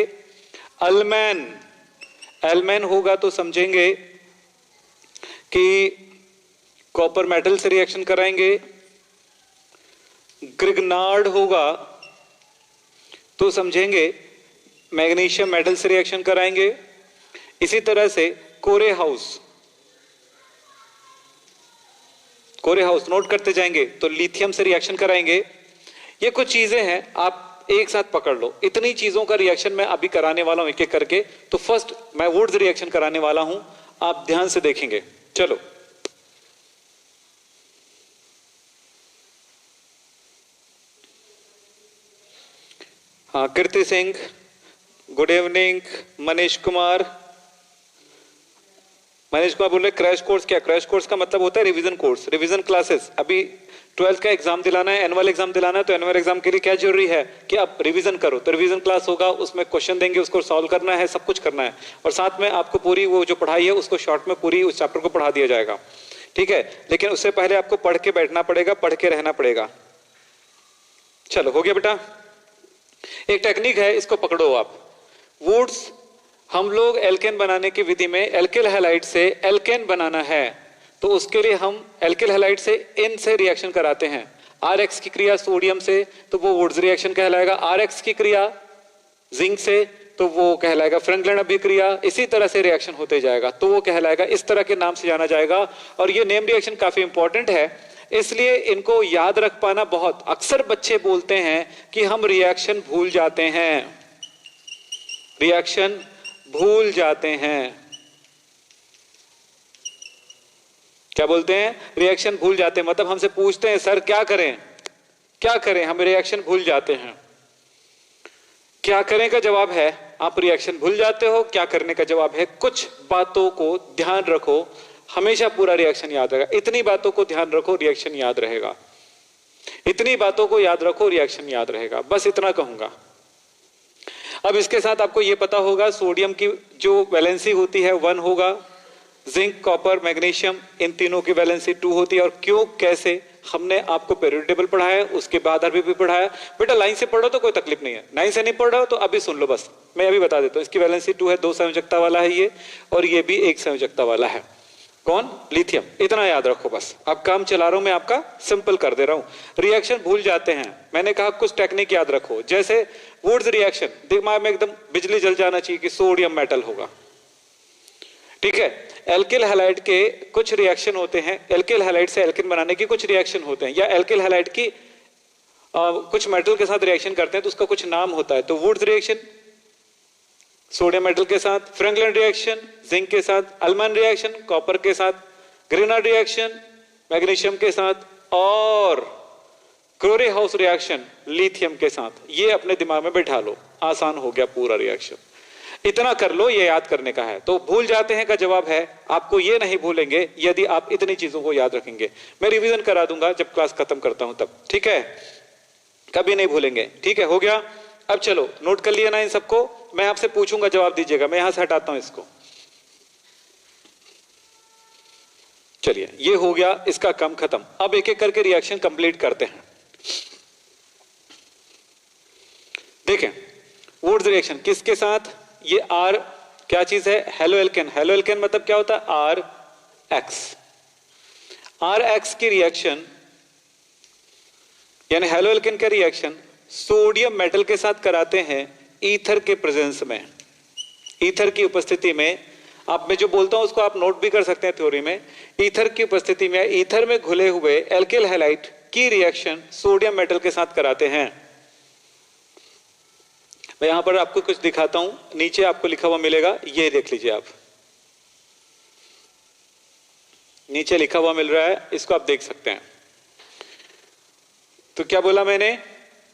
अल्मैन, एल्मैन होगा तो समझेंगे कि कॉपर मेटल से रिएक्शन कराएंगे, ग्रिग्नार्ड होगा तो समझेंगे मैग्नीशियम मेटल से रिएक्शन कराएंगे। इसी तरह से कोरे हाउस, कोरे हाउस नोट करते जाएंगे तो लिथियम से रिएक्शन कराएंगे। ये कुछ चीजें हैं, आप एक साथ पकड़ लो, इतनी चीजों का रिएक्शन मैं अभी कराने वाला हूं एक एक करके। तो फर्स्ट मैं वुड्स रिएक्शन कराने वाला हूं, आप ध्यान से देखेंगे। चलो, हाँ, कीर्ति सिंह, गुड इवनिंग, मनीष कुमार, मनीष कुमार बोल रहे क्रैश कोर्स। क्या क्रैश कोर्स का मतलब होता है? Revision course, revision classes. अभी 12th का एग्जाम दिलाना है, एनुअल एग्जाम दिलाना है, तो एनुअल एग्जाम के लिए क्या जरूरी है कि आप रिवीजन करो। तो रिवीजन क्लास होगा, उसमें क्वेश्चन देंगे, उसको सॉल्व करना है, सब कुछ करना है, और साथ में आपको पूरी वो जो पढ़ाई है उसको शॉर्ट में पूरी उस चैप्टर को पढ़ा दिया जाएगा, ठीक है। लेकिन उससे पहले आपको पढ़ के बैठना पड़ेगा, पढ़ के रहना पड़ेगा। चलो, हो गया बेटा। एक टेक्निक है, इसको पकड़ो आप। वुड्स, हम लोग एल्केन बनाने की विधि में एल्किल हैलाइड से एल्केन बनाना है, तो उसके लिए हम एल्किल हैलाइड से इन से रिएक्शन कराते हैं। Rx की क्रिया सोडियम से तो वो वुड्स रिएक्शन कहलाएगा, Rx की क्रिया जिंक से तो वो कहलाएगा फ्रैंकलिन अभिक्रिया। इसी तरह से रिएक्शन होते जाएगा तो वो कहलाएगा, इस तरह के नाम से जाना जाएगा। और ये नेम रिएक्शन काफी इंपॉर्टेंट है, इसलिए इनको याद रख पाना बहुत। अक्सर बच्चे बोलते हैं कि हम रिएक्शन भूल जाते हैं, रिएक्शन भूल जाते हैं। क्या बोलते हैं? रिएक्शन भूल जाते हैं। मतलब हमसे पूछते हैं सर क्या करें, क्या करें, हम रिएक्शन भूल जाते हैं। क्या करें का जवाब है आप रिएक्शन भूल जाते हो, क्या करने का जवाब है कुछ बातों को ध्यान रखो, हमेशा पूरा रिएक्शन याद रहेगा। इतनी बातों को ध्यान रखो, रिएक्शन याद रहेगा। इतनी बातों को याद रखो, रिएक्शन याद रहेगा। बस इतना कहूंगा। अब इसके साथ आपको यह पता होगा सोडियम की जो वैलेंसी होती है 1 होगा, जिंक, कॉपर, मैग्नीशियम, इन तीनों की वैलेंसी 2 होती है। और क्यों, कैसे, हमने आपको पीरियोडिक टेबल पढ़ाया, उसके बाद अभी भी पढ़ाया। बेटा लाइन से पढ़ो तो कोई तकलीफ नहीं है, लाइन से नहीं पढ़ रहे हो तो अभी सुन लो, बस मैं अभी बता देता हूं। इसकी वैलेंसी 2 है, 2 संयोजकता वाला है ये, और ये भी 1 संयोजकता वाला है। कौन? लिथियम। इतना याद रखो बस। अब काम चला रहा हूं मैं आपका, सिंपल कर दे रहा हूं। रिएक्शन भूल जाते हैं, मैंने कहा कुछ टेक्निक याद रखो। जैसे वुड्स रिएक्शन, दिमाग में एकदम बिजली जल जाना चाहिए कि सोडियम मेटल होगा, ठीक है। एल्किल हैलाइड के कुछ रिएक्शन होते हैं, एल्किल हैलाइड से एल्किन बनाने की कुछ रिएक्शन होते हैं, या एल्किल हैलाइड की कुछ मेटल के साथ रिएक्शन करते हैं तो उसका कुछ नाम होता है। तो वुड्स रिएक्शन सोडियम मेटल के साथ, फ्रैंकलिन रिएक्शन जिंक के साथ, अल्मैन रिएक्शन कॉपर के साथ, ग्रिग्नार्ड रिएक्शन मैग्नीशियम के साथ, और क्रोरे हाउस रिएक्शन लिथियम के साथ। ये अपने दिमाग में बैठा लो, आसान हो गया पूरा रिएक्शन। इतना कर लो, ये याद करने का है। तो भूल जाते हैं का जवाब है आपको ये नहीं भूलेंगे यदि आप इतनी चीजों को याद रखेंगे। मैं रिवीजन करा दूंगा जब क्लास खत्म करता हूं तब, ठीक है, कभी नहीं भूलेंगे, ठीक है। हो गया। अब चलो नोट कर लिया ना इन सबको, मैं आपसे पूछूंगा जवाब दीजिएगा। मैं यहां से हटाता हूं इसको। चलिए ये हो गया, इसका काम खत्म। अब एक एक करके रिएक्शन कंप्लीट करते हैं। देखें वुड्स रिएक्शन किसके साथ, ये आर क्या चीज है, हेलो एल्केन। हेलो एल्केन मतलब क्या होता है? R X. आर एक्स की रिएक्शन यानी हेलो एल्केन का रिएक्शन सोडियम मेटल के साथ कराते हैं ईथर के प्रेजेंस में, ईथर की उपस्थिति में। आप मैं जो बोलता हूं उसको आप नोट भी कर सकते हैं थ्योरी में। ईथर की उपस्थिति में, ईथर में घुले हुए एल्किल हैलाइड की रिएक्शन सोडियम मेटल के साथ कराते हैं। मैं यहां पर आपको कुछ दिखाता हूं, नीचे आपको लिखा हुआ मिलेगा, ये देख लीजिए आप, नीचे लिखा हुआ मिल रहा है, इसको आप देख सकते हैं। तो क्या बोला मैंने,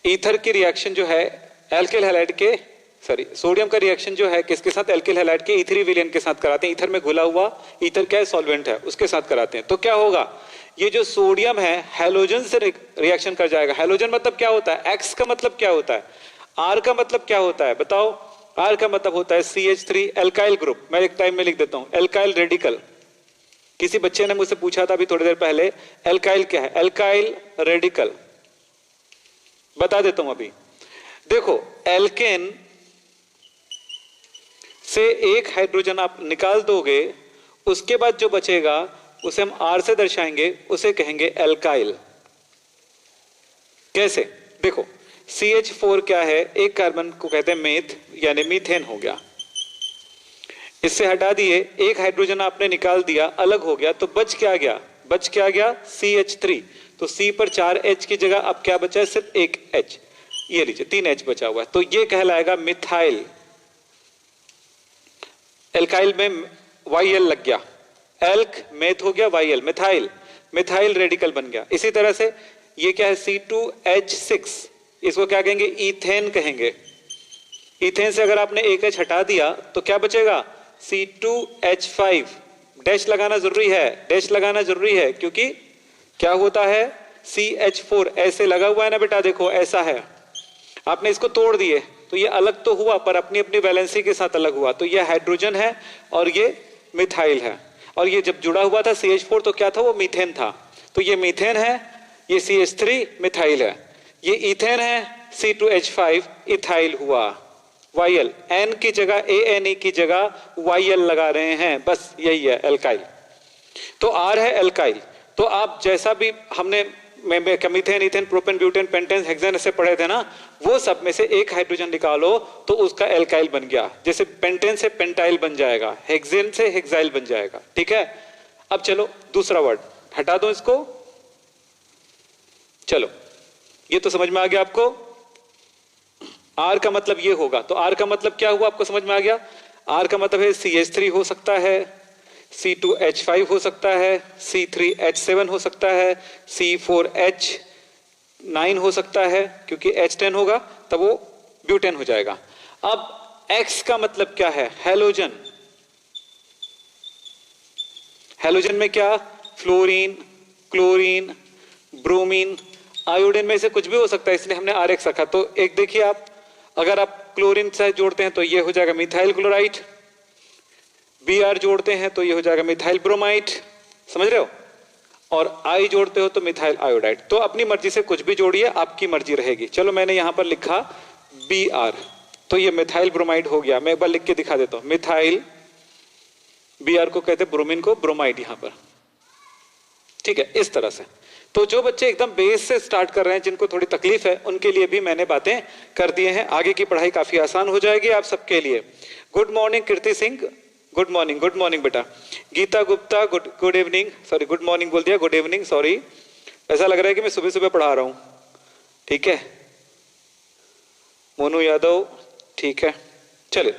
ईथर की रिएक्शन जो है एल्किल हैलाइड के, सॉरी सोडियम का रिएक्शन जो है किसके साथ, एल्किल हैलाइड के ईथरी विलेन के साथ कराते हैं। ईथर में घुला हुआ, ईथर क्या है, सॉल्वेंट है, उसके साथ कराते हैं। तो क्या होगा, ये जो सोडियम है हैलोजन से रिएक्शन कर जाएगा। हैलोजन मतलब क्या होता है, एक्स का मतलब क्या होता है, आर का मतलब क्या होता है बताओ। आर का मतलब होता है CH3 एल्काइल ग्रुप। मैं एक टाइम में लिख देता हूं, एल्काइल रेडिकल। किसी बच्चे ने मुझसे पूछा था अभी थोड़ी देर पहले, एल्काइल क्या है, एल्काइल रेडिकल। बता देता हूं अभी। देखो एल्केन से एक हाइड्रोजन आप निकाल दोगे, उसके बाद जो बचेगा उसे हम आर से दर्शाएंगे, उसे कहेंगे एल्काइल। कैसे, देखो CH4 क्या है, एक कार्बन को कहते हैं मेथ यानी मीथेन हो गया। इससे हटा दिए, एक हाइड्रोजन आपने निकाल दिया, अलग हो गया, तो बच क्या गया, बच क्या गया CH3। तो C पर 4 H की जगह अब क्या बचा है, सिर्फ एक H। ये लीजिए 3 H बचा हुआ है, तो ये कहलाएगा मिथाइल। एल्काइल में YL लग गया, एल्क मेथ हो गया, YL मिथाइल, मिथाइल रेडिकल बन गया। इसी तरह से ये क्या है C2H6, इसको क्या कहेंगे, ईथेन कहेंगे। ईथेन से अगर आपने एक H हटा दिया तो क्या बचेगा, C2H5। डैश लगाना जरूरी है, डैश लगाना जरूरी है, क्योंकि क्या होता है CH4 ऐसे लगा हुआ है ना बेटा, देखो ऐसा है, आपने इसको तोड़ दिए तो ये अलग तो हुआ पर अपनी अपनी वैलेंसी के साथ अलग हुआ। तो ये हाइड्रोजन है और ये मिथाइल है, और ये जब जुड़ा हुआ था CH4 तो क्या था, वो मीथेन था। तो ये मीथेन है, ये CH3 मिथाइल है, ये ईथेन है C2H5 इथाइल हुआ। YL N की जगह ANE की जगह YL लगा रहे हैं, बस यही है एल्काइल। तो R है एल्काइल। तो आप जैसा भी हमने methane, ethane, propane, butane, pentane, hexane ऐसे पढ़े थे ना, वो सब में से एक हाइड्रोजन निकालो तो उसका एल्काइल बन गया। जैसे पेंटेन से पेंटाइल बन जाएगा, हेक्सेन से हेक्साइल बन जाएगा, ठीक है। अब चलो दूसरा वर्ड हटा दो इसको, चलो ये तो समझ में आ गया आपको। आर का मतलब ये होगा, तो आर का मतलब क्या हुआ आपको समझ में आ गया। आर का मतलब है CH3 हो सकता है, C2H5 हो सकता है, C3H7 हो सकता है, C4H9 हो सकता है, क्योंकि H10 होगा तब वो ब्यूटेन हो जाएगा। अब X का मतलब क्या है, हैलोजन। हैलोजन में क्या, फ्लोरीन, क्लोरीन, ब्रोमीन, आयोडीन में से कुछ भी हो सकता है, इसलिए हमने RX रखा। तो एक देखिए आप, अगर आप क्लोरीन से जोड़ते हैं तो ये हो जाएगा मिथाइल क्लोराइड, Br जोड़ते हैं तो ये हो जाएगा मिथाइल ब्रोमाइड, समझ रहे हो, और I जोड़ते हो तो मिथाइल आयोडाइड। तो अपनी मर्जी से कुछ भी जोड़िए, आपकी मर्जी रहेगी। चलो मैंने यहां पर लिखा Br, तो ये मिथाइल ब्रोमाइड हो गया। मैं एक बार लिख के दिखा देता हूं, मिथाइल, Br को कहते हैं ब्रोमीन को ब्रोमाइड यहां पर, ठीक है, इस तरह से। तो जो बच्चे एकदम बेस से स्टार्ट कर रहे हैं, जिनको थोड़ी तकलीफ है, उनके लिए भी मैंने बातें कर दिए हैं, आगे की पढ़ाई काफी आसान हो जाएगी आप सबके लिए। Good morning Kirti Singh, good morning बेटा। Geeta Gupta good evening, sorry good morning बोल दिया, गुड इवनिंग, सॉरी। ऐसा लग रहा है कि मैं सुबह सुबह पढ़ा रहा हूं, ठीक है। मोनू यादव, ठीक है, चलिए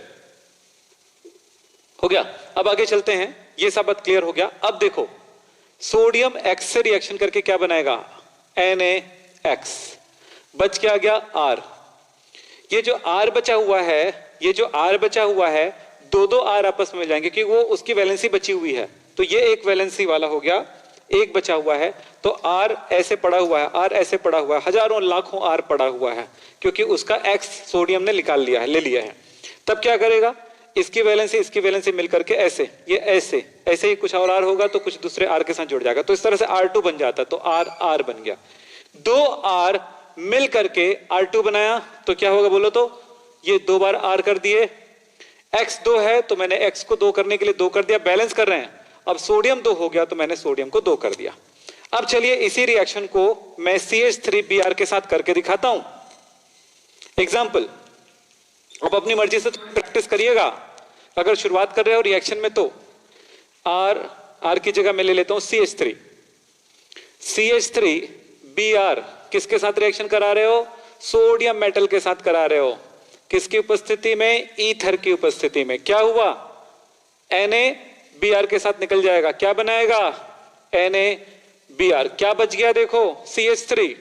हो गया। अब आगे चलते हैं, ये सब बात क्लियर हो गया। अब देखो सोडियम X से रिएक्शन करके क्या बनाएगा, NaX, बच क्या गया R। ये जो R बचा हुआ है, ये जो R बचा हुआ है, दो दो R आपस में मिल जाएंगे क्योंकि वो उसकी वैलेंसी बची हुई है। तो ये एक वैलेंसी वाला हो गया, एक बचा हुआ है, तो R ऐसे पड़ा हुआ है, R ऐसे पड़ा हुआ है, हजारों लाखों R पड़ा हुआ है, क्योंकि उसका X सोडियम ने निकाल लिया है, ले लिया है। तब क्या करेगा, इसकी वैलेंसी मिलकर के ऐसे, ये ऐसे ऐसे ही कुछ और R होगा तो कुछ दूसरे R के साथ जुड़ जाएगा, तो इस तरह से R2 बन जाता है। तो R बन गया, दो R मिल करके R2 बनाया, तो क्या होगा बोलो तो, ये दो बार R कर दिए, X 2 है तो मैंने X को 2 करने के लिए 2 कर दिया, बैलेंस कर रहे हैं। अब सोडियम 2 हो गया तो मैंने सोडियम को 2 कर दिया। अब चलिए इसी रिएक्शन को मैं CH3Br के साथ करके दिखाता हूं। एग्जाम्पल, अब अपनी मर्जी से प्रैक्टिस करिएगा। अगर शुरुआत कर रहे हो रिएक्शन में तो R की जगह मैं ले लेता हूं CH3। CH3Br किसके साथ रिएक्शन करा रहे हो? सोडियम मेटल के साथ करा रहे हो। किसकी उपस्थिति में? ईथर की उपस्थिति में। क्या हुआ? Na Br के साथ निकल जाएगा। क्या बनाएगा? NaBr। क्या बच गया? देखो CH3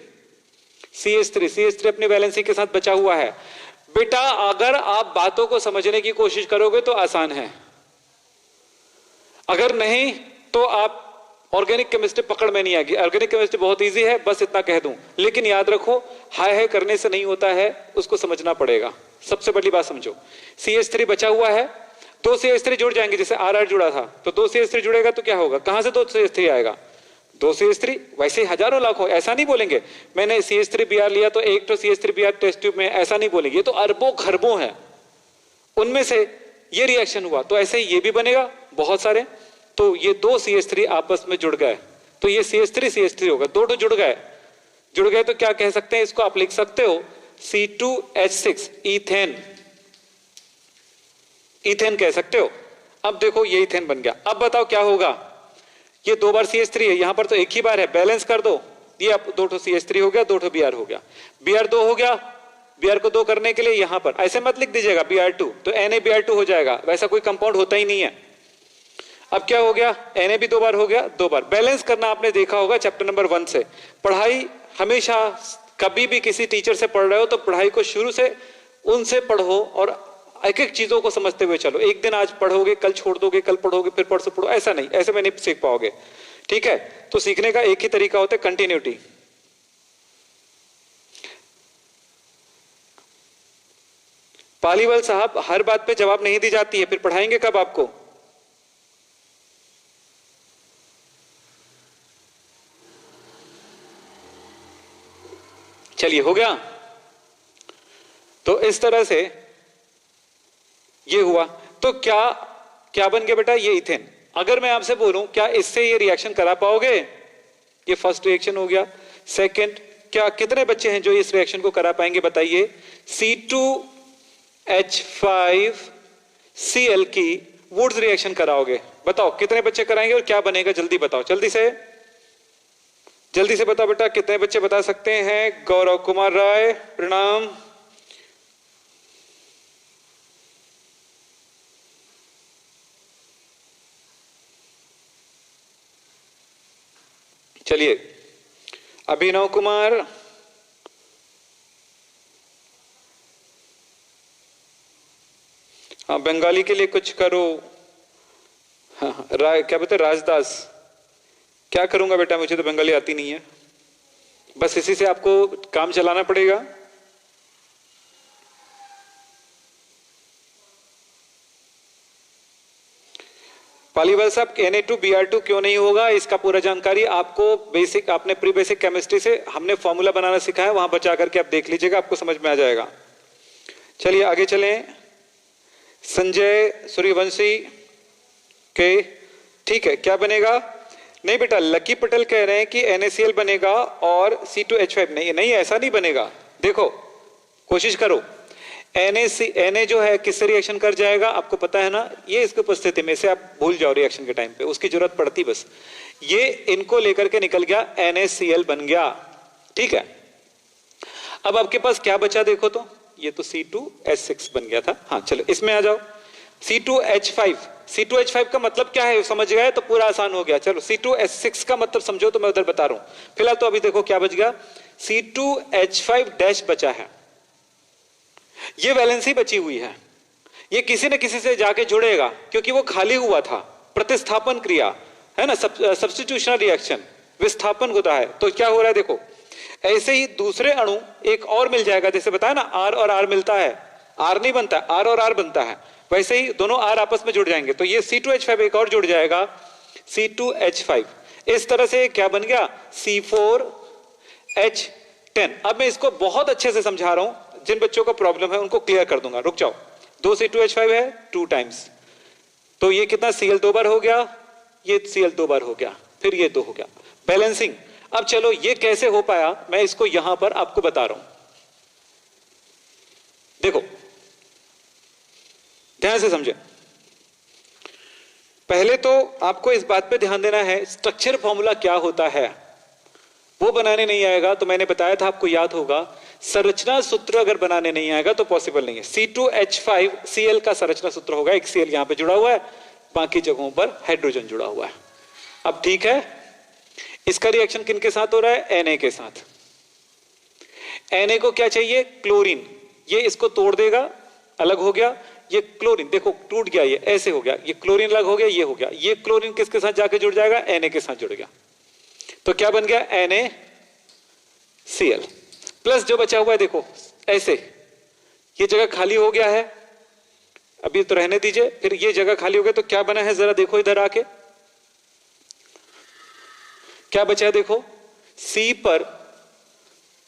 अपनी वैलेंसी के साथ बचा हुआ है। बेटा अगर आप बातों को समझने की कोशिश करोगे तो आसान है, अगर नहीं तो आप ऑर्गेनिक केमिस्ट्री पकड़ में नहीं आएगी। ऑर्गेनिक केमिस्ट्री बहुत इजी है, बस इतना कह दूं, लेकिन याद रखो हाय हाय करने से नहीं होता है, उसको समझना पड़ेगा। सबसे बड़ी बात समझो, CH3 बचा हुआ है, 2 CH3 जुड़ जाएंगे। जैसे RR जुड़ा था तो 2 CH3 जुड़ेगा तो क्या होगा? कहां से 2 CH3 आएगा? 2 CH3 वैसे हजारों लाखों, ऐसा नहीं बोलेंगे मैंने CH3Br लिया तो एक तो CH3Br टेस्ट ट्यूब में, ऐसा नहीं बोलेंगे। ये तो अरबों खरबों है, उनमें से ये रिएक्शन हुआ तो ऐसे ये भी बनेगा बहुत सारे। तो ये 2 CH3 आपस में जुड़ गए तो ये CH3 होगा। 2 जुड़ गए तो क्या कह सकते हैं? इसको आप लिख सकते हो C2H6 ईथेन कह सकते हो। अब देखो ये ईथेन बन गया। अब बताओ क्या होगा? ये 2 बार CH3 है, यहां पर तो एक ही बार है, बैलेंस कर दो। ये अब 2 CH3 हो गया, 2 Br हो गया, Br 2 हो गया। Br को 2 करने के लिए यहां पर ऐसे मत लिख दीजिएगा Br2, तो NaBr2 हो जाएगा। वैसा कोई कंपाउंड होता ही नहीं है। अब क्या हो गया? Na भी 2 बार हो गया, 2 बार। बैलेंस करना आपने देखा होगा चैप्टर नंबर 1 से। पढ़ाई हमेशा, कभी भी किसी टीचर से पढ़ रहे हो तो पढ़ाई को शुरू से उनसे पढ़ो और एक एक चीजों को समझते हुए चलो। एक दिन आज पढ़ोगे, कल छोड़ दोगे, कल पढ़ोगे, फिर परसों पढ़ो, ऐसा नहीं, ऐसे में नहीं सीख पाओगे। ठीक है, तो सीखने का एक ही तरीका होता है, कंटिन्यूटी। पालीवाल साहब हर बात पे जवाब नहीं दी जाती है, फिर पढ़ाएंगे कब आपको? चलिए हो गया। तो इस तरह से ये हुआ। तो क्या बन गया बेटा? ये इथेन। अगर मैं आपसे बोलूं क्या इससे ये रिएक्शन करा पाओगे? ये फर्स्ट रिएक्शन हो गया। सेकंड, क्या कितने बच्चे हैं जो इस रिएक्शन को करा पाएंगे? बताइए। C2H5Cl की वुड्स रिएक्शन कराओगे, बताओ कितने बच्चे कराएंगे और क्या बनेगा? जल्दी बताओ, जल्दी से बताओ बेटा, कितने बच्चे बता सकते हैं? गौरव कुमार राय, प्रणाम। चलिए, अभिनव कुमार, हाँ बंगाली के लिए कुछ करो। हाँ, क्या बोलते? राजदास। क्या करूंगा बेटा, मुझे तो बंगाली आती नहीं है, बस इसी से आपको काम चलाना पड़ेगा। पालीवाल साहब Na2Br2 क्यों नहीं होगा? इसका पूरा जानकारी आपको बेसिक, आपने प्री बेसिक केमिस्ट्री से हमने फॉर्मूला बनाना सिखाया, वहां पर जाकर के आप देख लीजिएगा, आपको समझ में आ जाएगा। चलिए आगे चलें। संजय सूर्यवंशी के, ठीक है, क्या बनेगा? नहीं बेटा, लकी पटेल कह रहे हैं कि NaCl बनेगा और C2H5 नहीं, ऐसा नहीं बनेगा। देखो कोशिश करो। Na जो है किससे रिएक्शन कर जाएगा? आपको पता है ना, ये इसकी उपस्थिति में से आप भूल जाओ रिएक्शन के टाइम पे, उसकी जरूरत पड़ती बस। ये इनको लेकर के निकल गया, NaCl बन गया। ठीक है, अब आपके पास क्या बचा? देखो तो ये तो C2H6 बन गया था। हाँ चलो इसमें आ जाओ। C2H5 का मतलब क्या है समझ गए तो पूरा आसान हो गया। चलो C2H6 का मतलब समझो तो मैं उधर बता रहा हूं। फिलहाल तो अभी देखो क्या बच गया, C2H5 डैश बचा है। ये वैलेंसी बची हुई है, ये किसी न किसी से जाके जुड़ेगा क्योंकि वो खाली हुआ था। प्रतिस्थापन क्रिया है ना, सब्स्टिट्यूशनल रिएक्शन, विस्थापन होता है। तो क्या हो रहा है देखो, ऐसे ही दूसरे अणु एक और मिल जाएगा, जैसे बताया ना R और R मिलता है, R नहीं बनता, R और R बनता है, वैसे ही दोनों R आपस में जुड़ जाएंगे तो ये C2H5 एक और जुड़ जाएगा, C2H5। इस तरह से क्या बन गया, C4H10। अब मैं इसको बहुत अच्छे से समझा रहा हूं, जिन बच्चों को प्रॉब्लम है उनको क्लियर कर दूंगा। रुक जाओ, 2 C2H5 है 2 टाइम्स, तो ये कितना Cl 2 बार हो गया, ये Cl 2 बार हो गया, फिर ये 2 हो गया। बैलेंसिंग। अब चलो ये कैसे हो पाया, मैं इसको यहां पर आपको बता रहा हूं। देखो ध्यान से समझे। पहले तो आपको इस बात पे ध्यान देना है, स्ट्रक्चर फॉर्मूला क्या होता है वो बनाने नहीं आएगा तो मैंने बताया था, आपको याद होगा, संरचना सूत्र अगर बनाने नहीं आएगा तो पॉसिबल नहीं है। C2H5Cl का संरचना सूत्र होगा, एक Cl यहां पे जुड़ा हुआ है, बाकी जगहों पर हाइड्रोजन जुड़ा हुआ है। अब ठीक है, इसका रिएक्शन किन के साथ हो रहा है, Na के साथ। Na को क्या चाहिए, क्लोरीन, ये इसको तोड़ देगा, अलग हो गया। ये क्लोरीन देखो टूट गया, ये ऐसे हो गया, ये क्लोरीन अलग हो गया, ये हो गया। ये क्लोरीन किसके साथ जाके जुड़ जाएगा, Na के साथ जुड़ गया, तो क्या बन गया, NaCl प्लस जो बचा हुआ है देखो ऐसे, ये जगह खाली हो गया है, अभी तो रहने दीजिए, फिर ये जगह खाली हो गया तो क्या बना है, जरा देखो इधर आके क्या बचा है, देखो C पर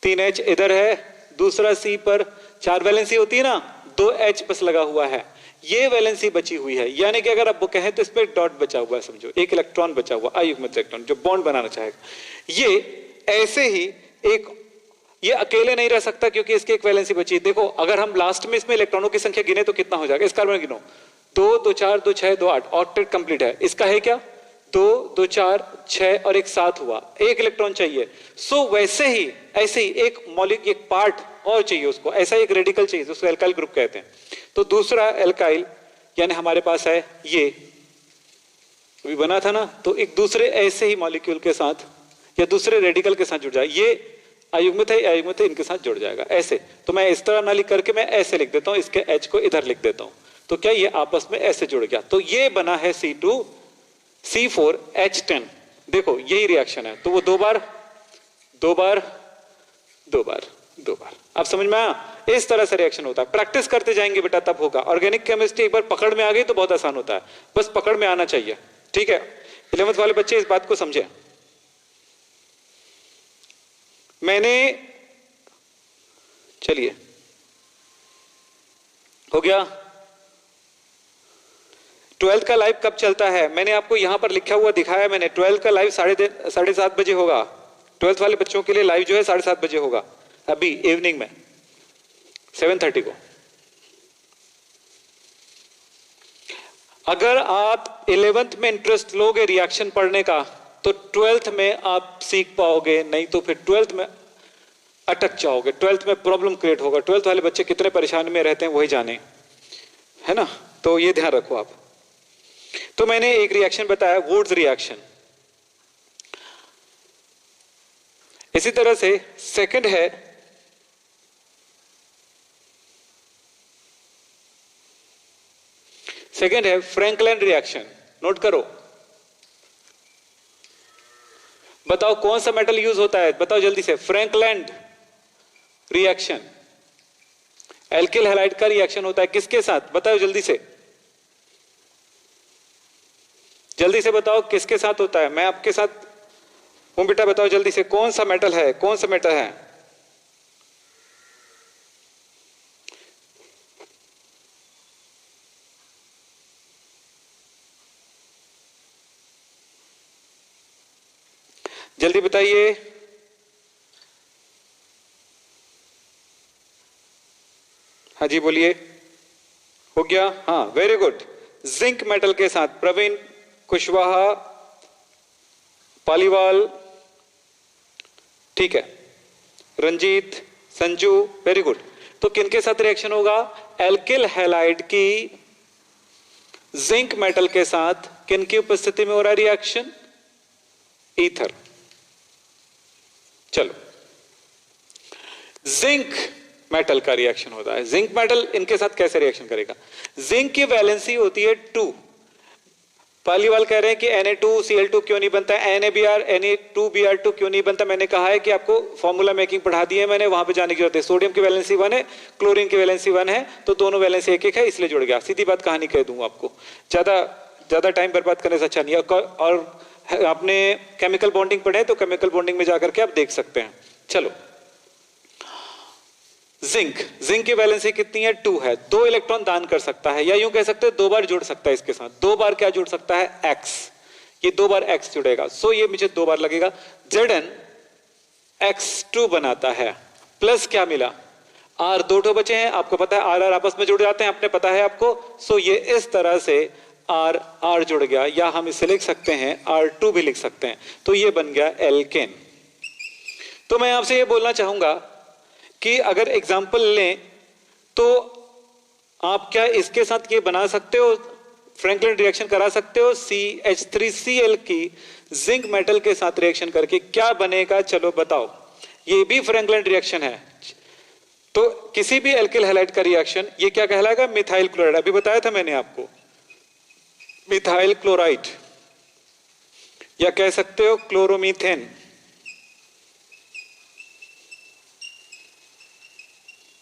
3H इधर है, दूसरा C पर 4 वैलेंसी होती है ना, 2H बस लगा हुआ है, ये वैलेंसी बची हुई है। यानी कि अगर आप वो कहें तो इस पर एक डॉट बचा हुआ है, समझो एक इलेक्ट्रॉन बचा हुआ, अयुग्मित इलेक्ट्रॉन जो बॉन्ड बनाना चाहेगा। ये ऐसे ही एक, ये अकेले नहीं रह सकता क्योंकि इसकी एक वैलेंसी बची है। देखो अगर हम लास्ट में इसमें इलेक्ट्रॉनों की संख्या गिने तो कितना हो जाएगा, इस कार्बन गिनो, 2 2 4 2 6 2 8, ऑक्टेट कंप्लीट है। इसका है क्या, 2 2 4 6 और एक 7 हुआ, एक इलेक्ट्रॉन चाहिए। सो वैसे ही ऐसे ही एक मॉलिक्यूल, एक पार्ट और चाहिए उसको, ऐसा एक रेडिकल चाहिए, उसको एल्काइल ग्रुप कहते हैं। तो दूसरा एल्काइल यानी हमारे पास है ये अभी बना था ना, तो एक दूसरे ऐसे ही मॉलिक्यूल के साथ या दूसरे रेडिकल के साथ जुड़ जाए, ये अयुग्मित है, अयुग्मित है, इनके साथ जुड़ जाएगा ऐसे। तो मैं इस तरह ना लिख करके मैं ऐसे लिख देता हूं, इसके H को इधर लिख देता हूं, तो क्या ये आपस में ऐसे जुड़ गया, तो ये बना है C2C4H10। देखो यही रिएक्शन है, तो वो दो बार दो बार दो बार दो बार, अब समझ में आया, इस तरह से रिएक्शन होता है। प्रैक्टिस करते जाएंगे बेटा तब होगा। ऑर्गेनिक केमिस्ट्री एक बार पकड़ में आ गई तो बहुत आसान होता है, बस पकड़ में आना चाहिए, ठीक है। 11th वाले बच्चे इस बात को समझे। मैंने, चलिए हो गया। 12th का लाइव कब चलता है, मैंने आपको यहां पर लिखा हुआ दिखाया मैंने। 12th का लाइव 7:30 बजे होगा। 12th वाले बच्चों के लिए लाइव जो है 7:30 बजे होगा, अभी इवनिंग में 7:30 को। अगर आप 11th में इंटरेस्ट लोगे रिएक्शन पढ़ने का तो 12th में आप सीख पाओगे, नहीं तो फिर 12th में अटक जाओगे, 12th में प्रॉब्लम क्रिएट होगा। 12th वाले बच्चे कितने परेशानी में रहते हैं वही जाने, है ना, तो ये ध्यान रखो आप। तो मैंने एक रिएक्शन बताया, वुड्स रिएक्शन। इसी तरह से सेकंड है फ्रैंकलिन रिएक्शन। नोट करो, बताओ कौन सा मेटल यूज होता है, बताओ जल्दी से। फ्रैंकलिन रिएक्शन एल्किल हैलाइड का रिएक्शन होता है, किसके साथ, बताओ जल्दी से, जल्दी से बताओ किसके साथ होता है। मैं आपके साथ हूं बेटा, बताओ जल्दी से कौन सा मेटल है, कौन सा मेटल है। जल्दी बताइए। हाँ जी बोलिए, हो गया, हाँ वेरी गुड। जिंक मेटल के साथ प्रवीण कुशवाहा, पालीवाल, ठीक है, रंजीत, संजू, वेरी गुड। तो किनके साथ रिएक्शन होगा, एल्किल हैलाइड की जिंक मेटल के साथ किनकी उपस्थिति में हो रहा है रिएक्शन, ईथर। चलो, जिंक मेटल का रिएक्शन होता है। जिंक मेटल इनके साथ कैसे रिएक्शन करेगा, जिंक की वैलेंसी होती है 2। पालीवाल कह रहे हैं कि Na2Cl2 क्यों नहीं बनता है, Na2Br2 क्यों नहीं बनता। मैंने कहा है कि आपको फॉर्मूला मेकिंग पढ़ा दी है मैंने, वहां पे जाने की जरूरत है। सोडियम की वैलेंसी 1 है, क्लोरीन की वैलेंसी 1 है, तो दोनों वैलेंसी एक एक है, इसलिए जुड़ गया। सीधी बात कहानी कह दूंगा आपको, ज्यादा टाइम बर्बाद करने से अच्छा नहीं है। और आपने केमिकल बॉन्डिंग पढ़े तो केमिकल बॉन्डिंग में जाकर के आप देख सकते हैं। चलो, जिंक की वैलेंसी कितनी है, 2 है। 2 इलेक्ट्रॉन दान कर सकता है, या यूं कह सकते हैं 2 बार जुड़ सकता है इसके साथ। 2 बार क्या जुड़ सकता है, X, ये 2 बार x जुड़ेगा, सो ये मुझे 2 बार लगेगा। Zn x2 बनाता है, प्लस क्या मिला, R 2 बचे हैं, आपको पता है R आपस में जुड़ जाते हैं, आपने पता है आपको, सो ये इस तरह से R जुड़ गया, या हम इसे लिख सकते हैं R2 भी लिख सकते हैं, तो ये बन गया एल्केन। तो मैं आपसे ये बोलना चाहूंगा कि अगर एग्जाम्पल लें तो आप क्या इसके साथ ये बना सकते हो, फ्रैंकलिन रिएक्शन करा सकते हो CH3Cl की जिंक मेटल के साथ रिएक्शन करके, क्या बनेगा चलो बताओ। ये भी फ्रैंकलिन रिएक्शन है। तो किसी भी एल्किल हैलाइड का रिएक्शन ये क्या कहलाएगा, मिथाइल क्लोराइड। अभी बताया था मैंने आपको, मिथाइल क्लोराइड, या कह सकते हो क्लोरोमीथेन।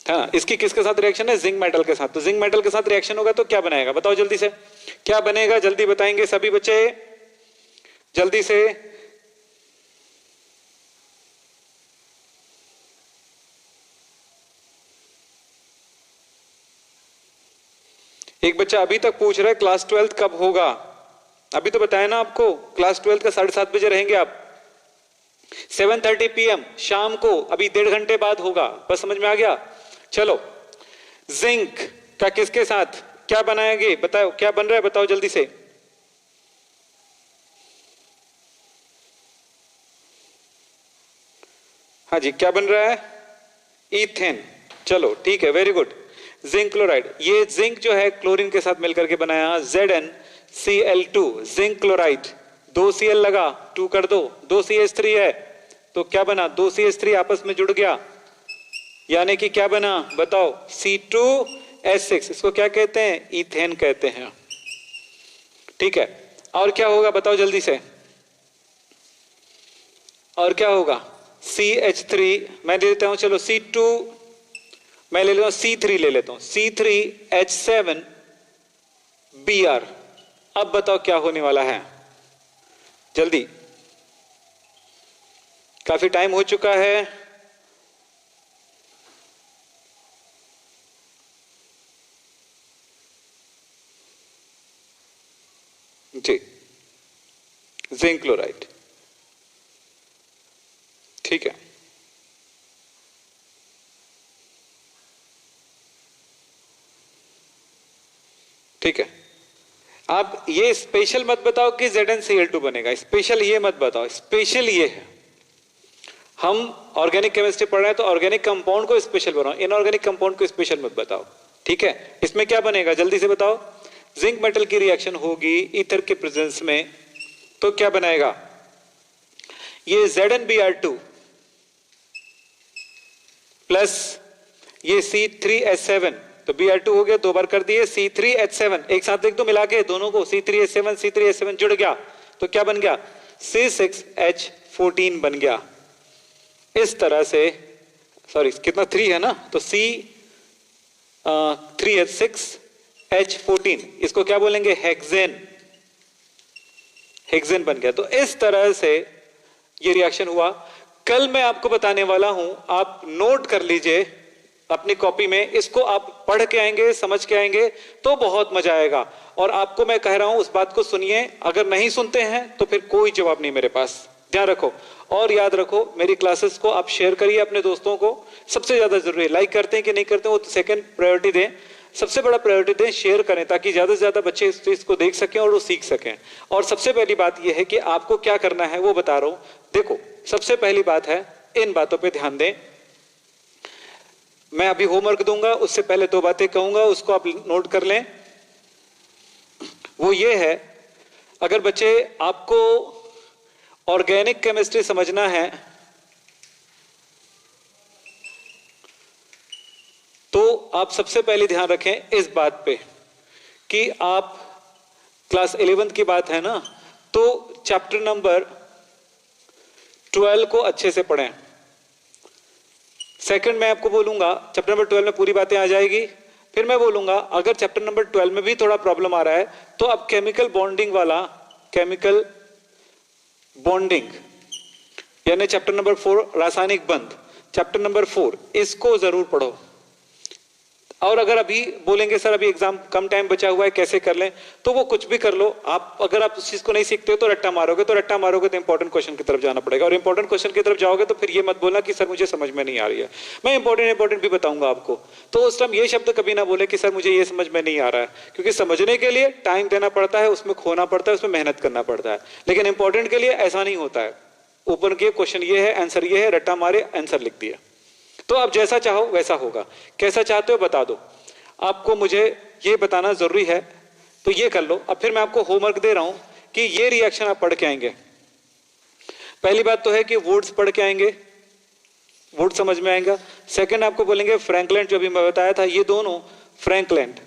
हाँ, इसकी किसके साथ रिएक्शन है, जिंक मेटल के साथ। तो जिंक मेटल के साथ रिएक्शन होगा तो क्या बनाएगा बताओ जल्दी से, क्या बनेगा जल्दी बताएंगे सभी बच्चे, जल्दी से। एक बच्चा अभी तक पूछ रहा है क्लास 12 कब होगा। अभी तो बताया ना आपको, क्लास 12 का 7:30 बजे रहेंगे आप, 7:30 PM शाम को, अभी 1.5 घंटे बाद होगा। बस समझ में आ गया। चलो, जिंक का किसके साथ क्या बनाएंगे बताओ, क्या बन रहा है बताओ जल्दी से। हाँ जी, क्या बन रहा है, ईथेन। चलो ठीक है, वेरी गुड। जिंक क्लोराइड, ये जिंक जो है क्लोरीन के साथ मिलकर के बनाया, ZnCl2 जिंक क्लोराइड, 2 Cl लगा, 2 कर दो, 2 CH3 है, तो क्या बना, 2 CH3 आपस में जुड़ गया, यानी कि क्या बना बताओ, C2H6। इसको क्या कहते हैं, ईथेन कहते हैं। ठीक है, और क्या होगा बताओ जल्दी से, और क्या होगा, CH3 मैं ले लेता हूं, चलो C2 मैं ले लेता हूं, C3 ले लेता हूं, C3H7Br। अब बताओ क्या होने वाला है, जल्दी, काफी टाइम हो चुका है। जी, जिंक क्लोराइड, ठीक है। ठीक है, आप ये स्पेशल मत बताओ कि ZnCl2 बनेगा, स्पेशल ये मत बताओ, स्पेशल ये है। हम ऑर्गेनिक केमिस्ट्री पढ़ रहे हैं तो ऑर्गेनिक कंपाउंड को स्पेशल बनाओ, इनऑर्गेनिक कंपाउंड को स्पेशल मत बताओ। ठीक है, इसमें क्या बनेगा जल्दी से बताओ, जिंक मेटल की रिएक्शन होगी ईथर के प्रेजेंस में, तो क्या बनाएगा, ये ZnBr2 प्लस ये C3H7, तो Br2 हो गया, 2 बार कर दिए, C3H7 एक साथ लिख दो मिला के दोनों को, C3H7 जुड़ गया, तो क्या बन गया, C6H14 बन गया। इस तरह से, सॉरी कितना 3 है ना, तो C3H6H14, इसको क्या बोलेंगे, हेक्सेन, हेक्सेन बन गया। तो इस तरह से ये रिएक्शन हुआ। कल मैं आपको बताने वाला हूं, आप नोट कर लीजिए अपनी कॉपी में, इसको आप पढ़ के आएंगे, समझ के आएंगे तो बहुत मजा आएगा। और आपको मैं कह रहा हूं उस बात को सुनिए, अगर नहीं सुनते हैं तो फिर कोई जवाब नहीं मेरे पास, ध्यान रखो। और याद रखो, मेरी क्लासेस को आप शेयर करिए अपने दोस्तों को, सबसे ज्यादा जरूरी है। लाइक करते हैं कि नहीं करते हैं वो सेकंड प्रायोरिटी दें, सबसे बड़ा प्रायोरिटी दें, शेयर करें, ताकि ज्यादा से ज्यादा बच्चे इस चीज को देख सकें और वो सीख सकें। और सबसे पहली बात यह है कि आपको क्या करना है वो बता रहा हूं। देखो, सबसे पहली बात है, इन बातों पे ध्यान दें। मैं अभी होमवर्क दूंगा, उससे पहले 2 बातें कहूंगा, उसको आप नोट कर लें। वो ये है, अगर बच्चे आपको ऑर्गेनिक केमिस्ट्री समझना है तो आप सबसे पहले ध्यान रखें इस बात पे कि आप क्लास 11th की बात है ना, तो चैप्टर नंबर 12 को अच्छे से पढ़ें। सेकंड मैं आपको बोलूंगा, चैप्टर नंबर 12 में पूरी बातें आ जाएगी। फिर मैं बोलूंगा अगर चैप्टर नंबर 12 में भी थोड़ा प्रॉब्लम आ रहा है तो अब केमिकल बॉन्डिंग वाला, केमिकल बॉन्डिंग यानी चैप्टर नंबर 4 रासायनिक बंध, चैप्टर नंबर 4 इसको जरूर पढ़ो। और अगर अभी बोलेंगे सर अभी एग्जाम कम टाइम बचा हुआ है कैसे कर लें, तो वो कुछ भी कर लो आप। अगर आप उस चीज को नहीं सीखते हो तो रट्टा मारोगे, तो रट्टा मारोगे तो इंपॉर्टेंट क्वेश्चन की तरफ जाना पड़ेगा, और इंपॉर्टेंट क्वेश्चन की तरफ जाओगे तो फिर ये मत बोलना कि सर मुझे समझ में नहीं आ रही है। मैं इंपॉर्टेंट भी बताऊंगा आपको, तो उस टाइम ये शब्द कभी ना बोले कि सर मुझे ये समझ में नहीं आ रहा है, क्योंकि समझने के लिए टाइम देना पड़ता है, उसमें खोना पड़ता है, उसमें मेहनत करना पड़ता है। लेकिन इंपॉर्टेंट के लिए ऐसा नहीं होता है, ओपन किए क्वेश्चन ये है, आंसर ये है, रट्टा मारे आंसर लिख दिया। तो आप जैसा चाहो वैसा होगा, कैसा चाहते हो बता दो। आपको मुझे ये बताना जरूरी है, तो ये कर लो। अब फिर मैं आपको होमवर्क दे रहा हूं कि ये रिएक्शन आप पढ़ के आएंगे। पहली बात तो है कि वुड्स पढ़ के आएंगे, वुड समझ में आएगा। सेकंड आपको बोलेंगे फ्रैंकलैंड, जो भी मैं बताया था, ये दोनों फ्रैंकलैंड।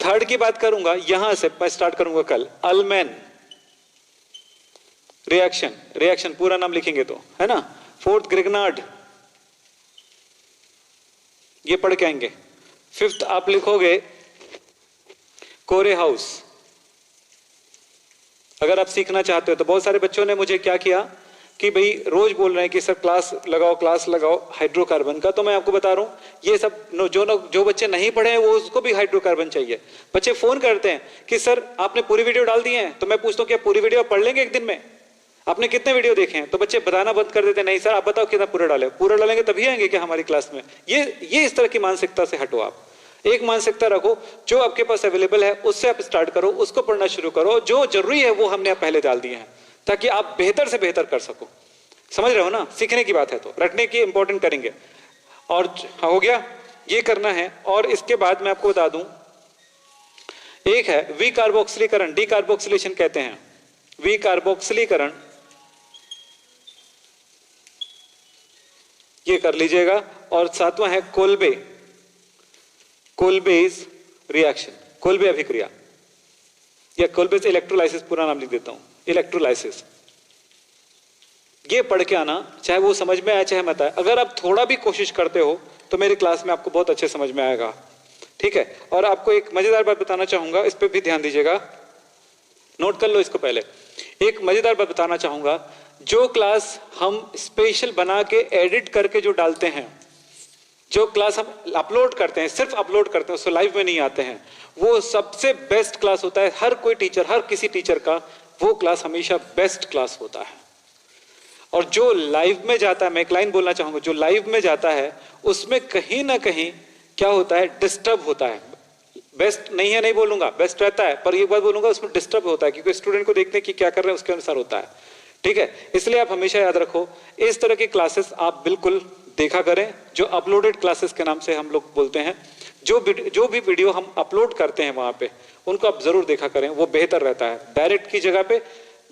थर्ड की बात करूंगा, यहां से मैं स्टार्ट करूंगा कल, अल्मैन रिएक्शन, रिएक्शन पूरा नाम लिखेंगे तो, है ना। फोर्थ ग्रिग्नार्ड, ये पढ़ के आएंगे। फिफ्थ आप लिखोगे कोरे हाउस। अगर आप सीखना चाहते हो तो बहुत सारे बच्चों ने मुझे क्या किया कि भाई रोज बोल रहे हैं कि सर क्लास लगाओ हाइड्रोकार्बन का। तो मैं आपको बता रहा हूं ये सब जो बच्चे नहीं पढ़े हैं वो उसको भी हाइड्रोकार्बन चाहिए। बच्चे फोन करते हैं कि सर आपने पूरी वीडियो डाल दी है, तो मैं पूछता हूं कि आप पूरी वीडियो पढ़ लेंगे एक दिन में, आपने कितने वीडियो देखे हैं? तो बच्चे बताना बंद कर देते, नहीं सर आप बताओ कितना पूरा डाले। पूरा डालेंगे तभी आएंगे क्या हमारी क्लास में? ये इस तरह की मानसिकता से हटो। आप एक मानसिकता रखो, जो आपके पास अवेलेबल है उससे आप स्टार्ट करो, उसको पढ़ना शुरू करो। जो जरूरी है वो हमने पहले डाल दिए हैं ताकि आप बेहतर से बेहतर कर सको। समझ रहे हो ना? सीखने की बात है तो रटने की इंपॉर्टेंट करेंगे। और हो गया, ये करना है। और इसके बाद मैं आपको बता दूं, एक है विकार्बोक्सिलीकरण, डीकार्बोक्सिलेशन कहते हैं, विकार्बोक्सिलीकरण, ये कर लीजिएगा। और सातवां है कोल्बेज रिएक्शन, कोल्बे अभिक्रिया या कोल्बेज इलेक्ट्रोलाइसिस, पूरा नाम लिख देता हूं, इलेक्ट्रोलाइसिस। ये पढ़ के आना, चाहे वो समझ में आए चाहे मत आए। अगर आप थोड़ा भी कोशिश करते हो तो मेरी क्लास में आपको बहुत अच्छे समझ में आएगा, ठीक है। और आपको एक मजेदार बात बताना चाहूंगा, इस पे भी ध्यान दीजिएगा, नोट कर लो इसको। पहले एक मजेदार बात बताना चाहूंगा, जो क्लास हम स्पेशल बना के एडिट करके जो डालते हैं, जो क्लास हम अपलोड करते हैं, सिर्फ अपलोड करते हैं, उसको लाइव में नहीं आते हैं, वो सबसे बेस्ट क्लास होता है। हर कोई टीचर, हर किसी टीचर का वो क्लास हमेशा बेस्ट क्लास होता है। और जो लाइव में जाता है, मैं एक लाइन बोलना चाहूंगा, जो लाइव में जाता है उसमें कहीं ना कहीं क्या होता है, डिस्टर्ब होता है। बेस्ट नहीं है, नहीं बोलूंगा, बेस्ट रहता है, पर एक बात बोलूंगा, उसमें डिस्टर्ब होता है, क्योंकि स्टूडेंट को देखते हैं कि क्या कर रहे हैं उसके अनुसार होता है, ठीक है। इसलिए आप हमेशा याद रखो, इस तरह की क्लासेस आप बिल्कुल देखा करें, जो अपलोडेड क्लासेस के नाम से हम लोग बोलते हैं। जो भी वीडियो हम अपलोड करते हैं वहां पे, उनको आप जरूर देखा करें, वो बेहतर रहता है। डायरेक्ट की जगह पे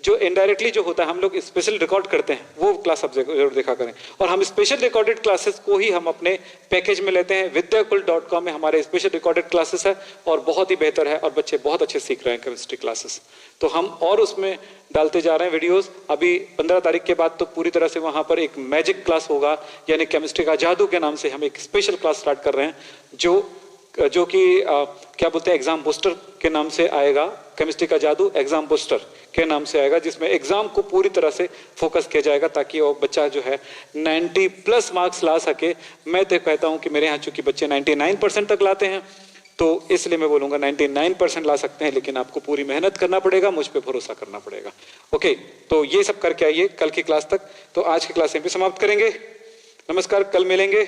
जो इनडायरेक्टली जो होता है, हम लोग स्पेशल रिकॉर्ड करते हैं, वो क्लास आप जरूर देखा करें। और हम स्पेशल रिकॉर्डेड क्लासेस को ही हम अपने पैकेज में लेते हैं। विद्याकुल.com में हमारे स्पेशल रिकॉर्डेड क्लासेस है और बहुत ही बेहतर है, और बच्चे बहुत अच्छे सीख रहे हैं केमिस्ट्री क्लासेस। तो हम और उसमें डालते जा रहे हैं वीडियोस। अभी 15 तारीख के बाद तो पूरी तरह से वहां पर एक मैजिक क्लास होगा, यानी केमिस्ट्री का जादू के नाम से हम एक स्पेशल क्लास स्टार्ट कर रहे हैं, जो कि क्या बोलते हैं, एग्जाम बूस्टर के नाम से आएगा। केमिस्ट्री का जादू एग्जाम बूस्टर के नाम से आएगा, जिसमें एग्जाम को पूरी तरह से फोकस किया जाएगा ताकि वो बच्चा जो है 90+ मार्क्स ला सके। मैं तो कहता हूं कि मेरे यहाँ चूंकि बच्चे 99% तक लाते हैं, तो इसलिए मैं बोलूंगा 99% ला सकते हैं, लेकिन आपको पूरी मेहनत करना पड़ेगा, मुझ पे भरोसा करना पड़ेगा। ओके, तो ये सब करके आइए कल की क्लास तक। तो आज की क्लास यहीं पे समाप्त करेंगे। नमस्कार, कल मिलेंगे।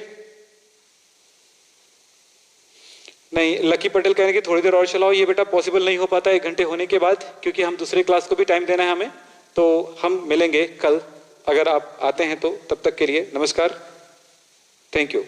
नहीं, लकी पटेल कह रहे हैं कि थोड़ी देर और चलाओ। ये बेटा पॉसिबल नहीं हो पाता 1 घंटे होने के बाद, क्योंकि हम दूसरे क्लास को भी टाइम देना है हमें। तो हम मिलेंगे कल, अगर आप आते हैं तो। तब तक के लिए नमस्कार, थैंक यू।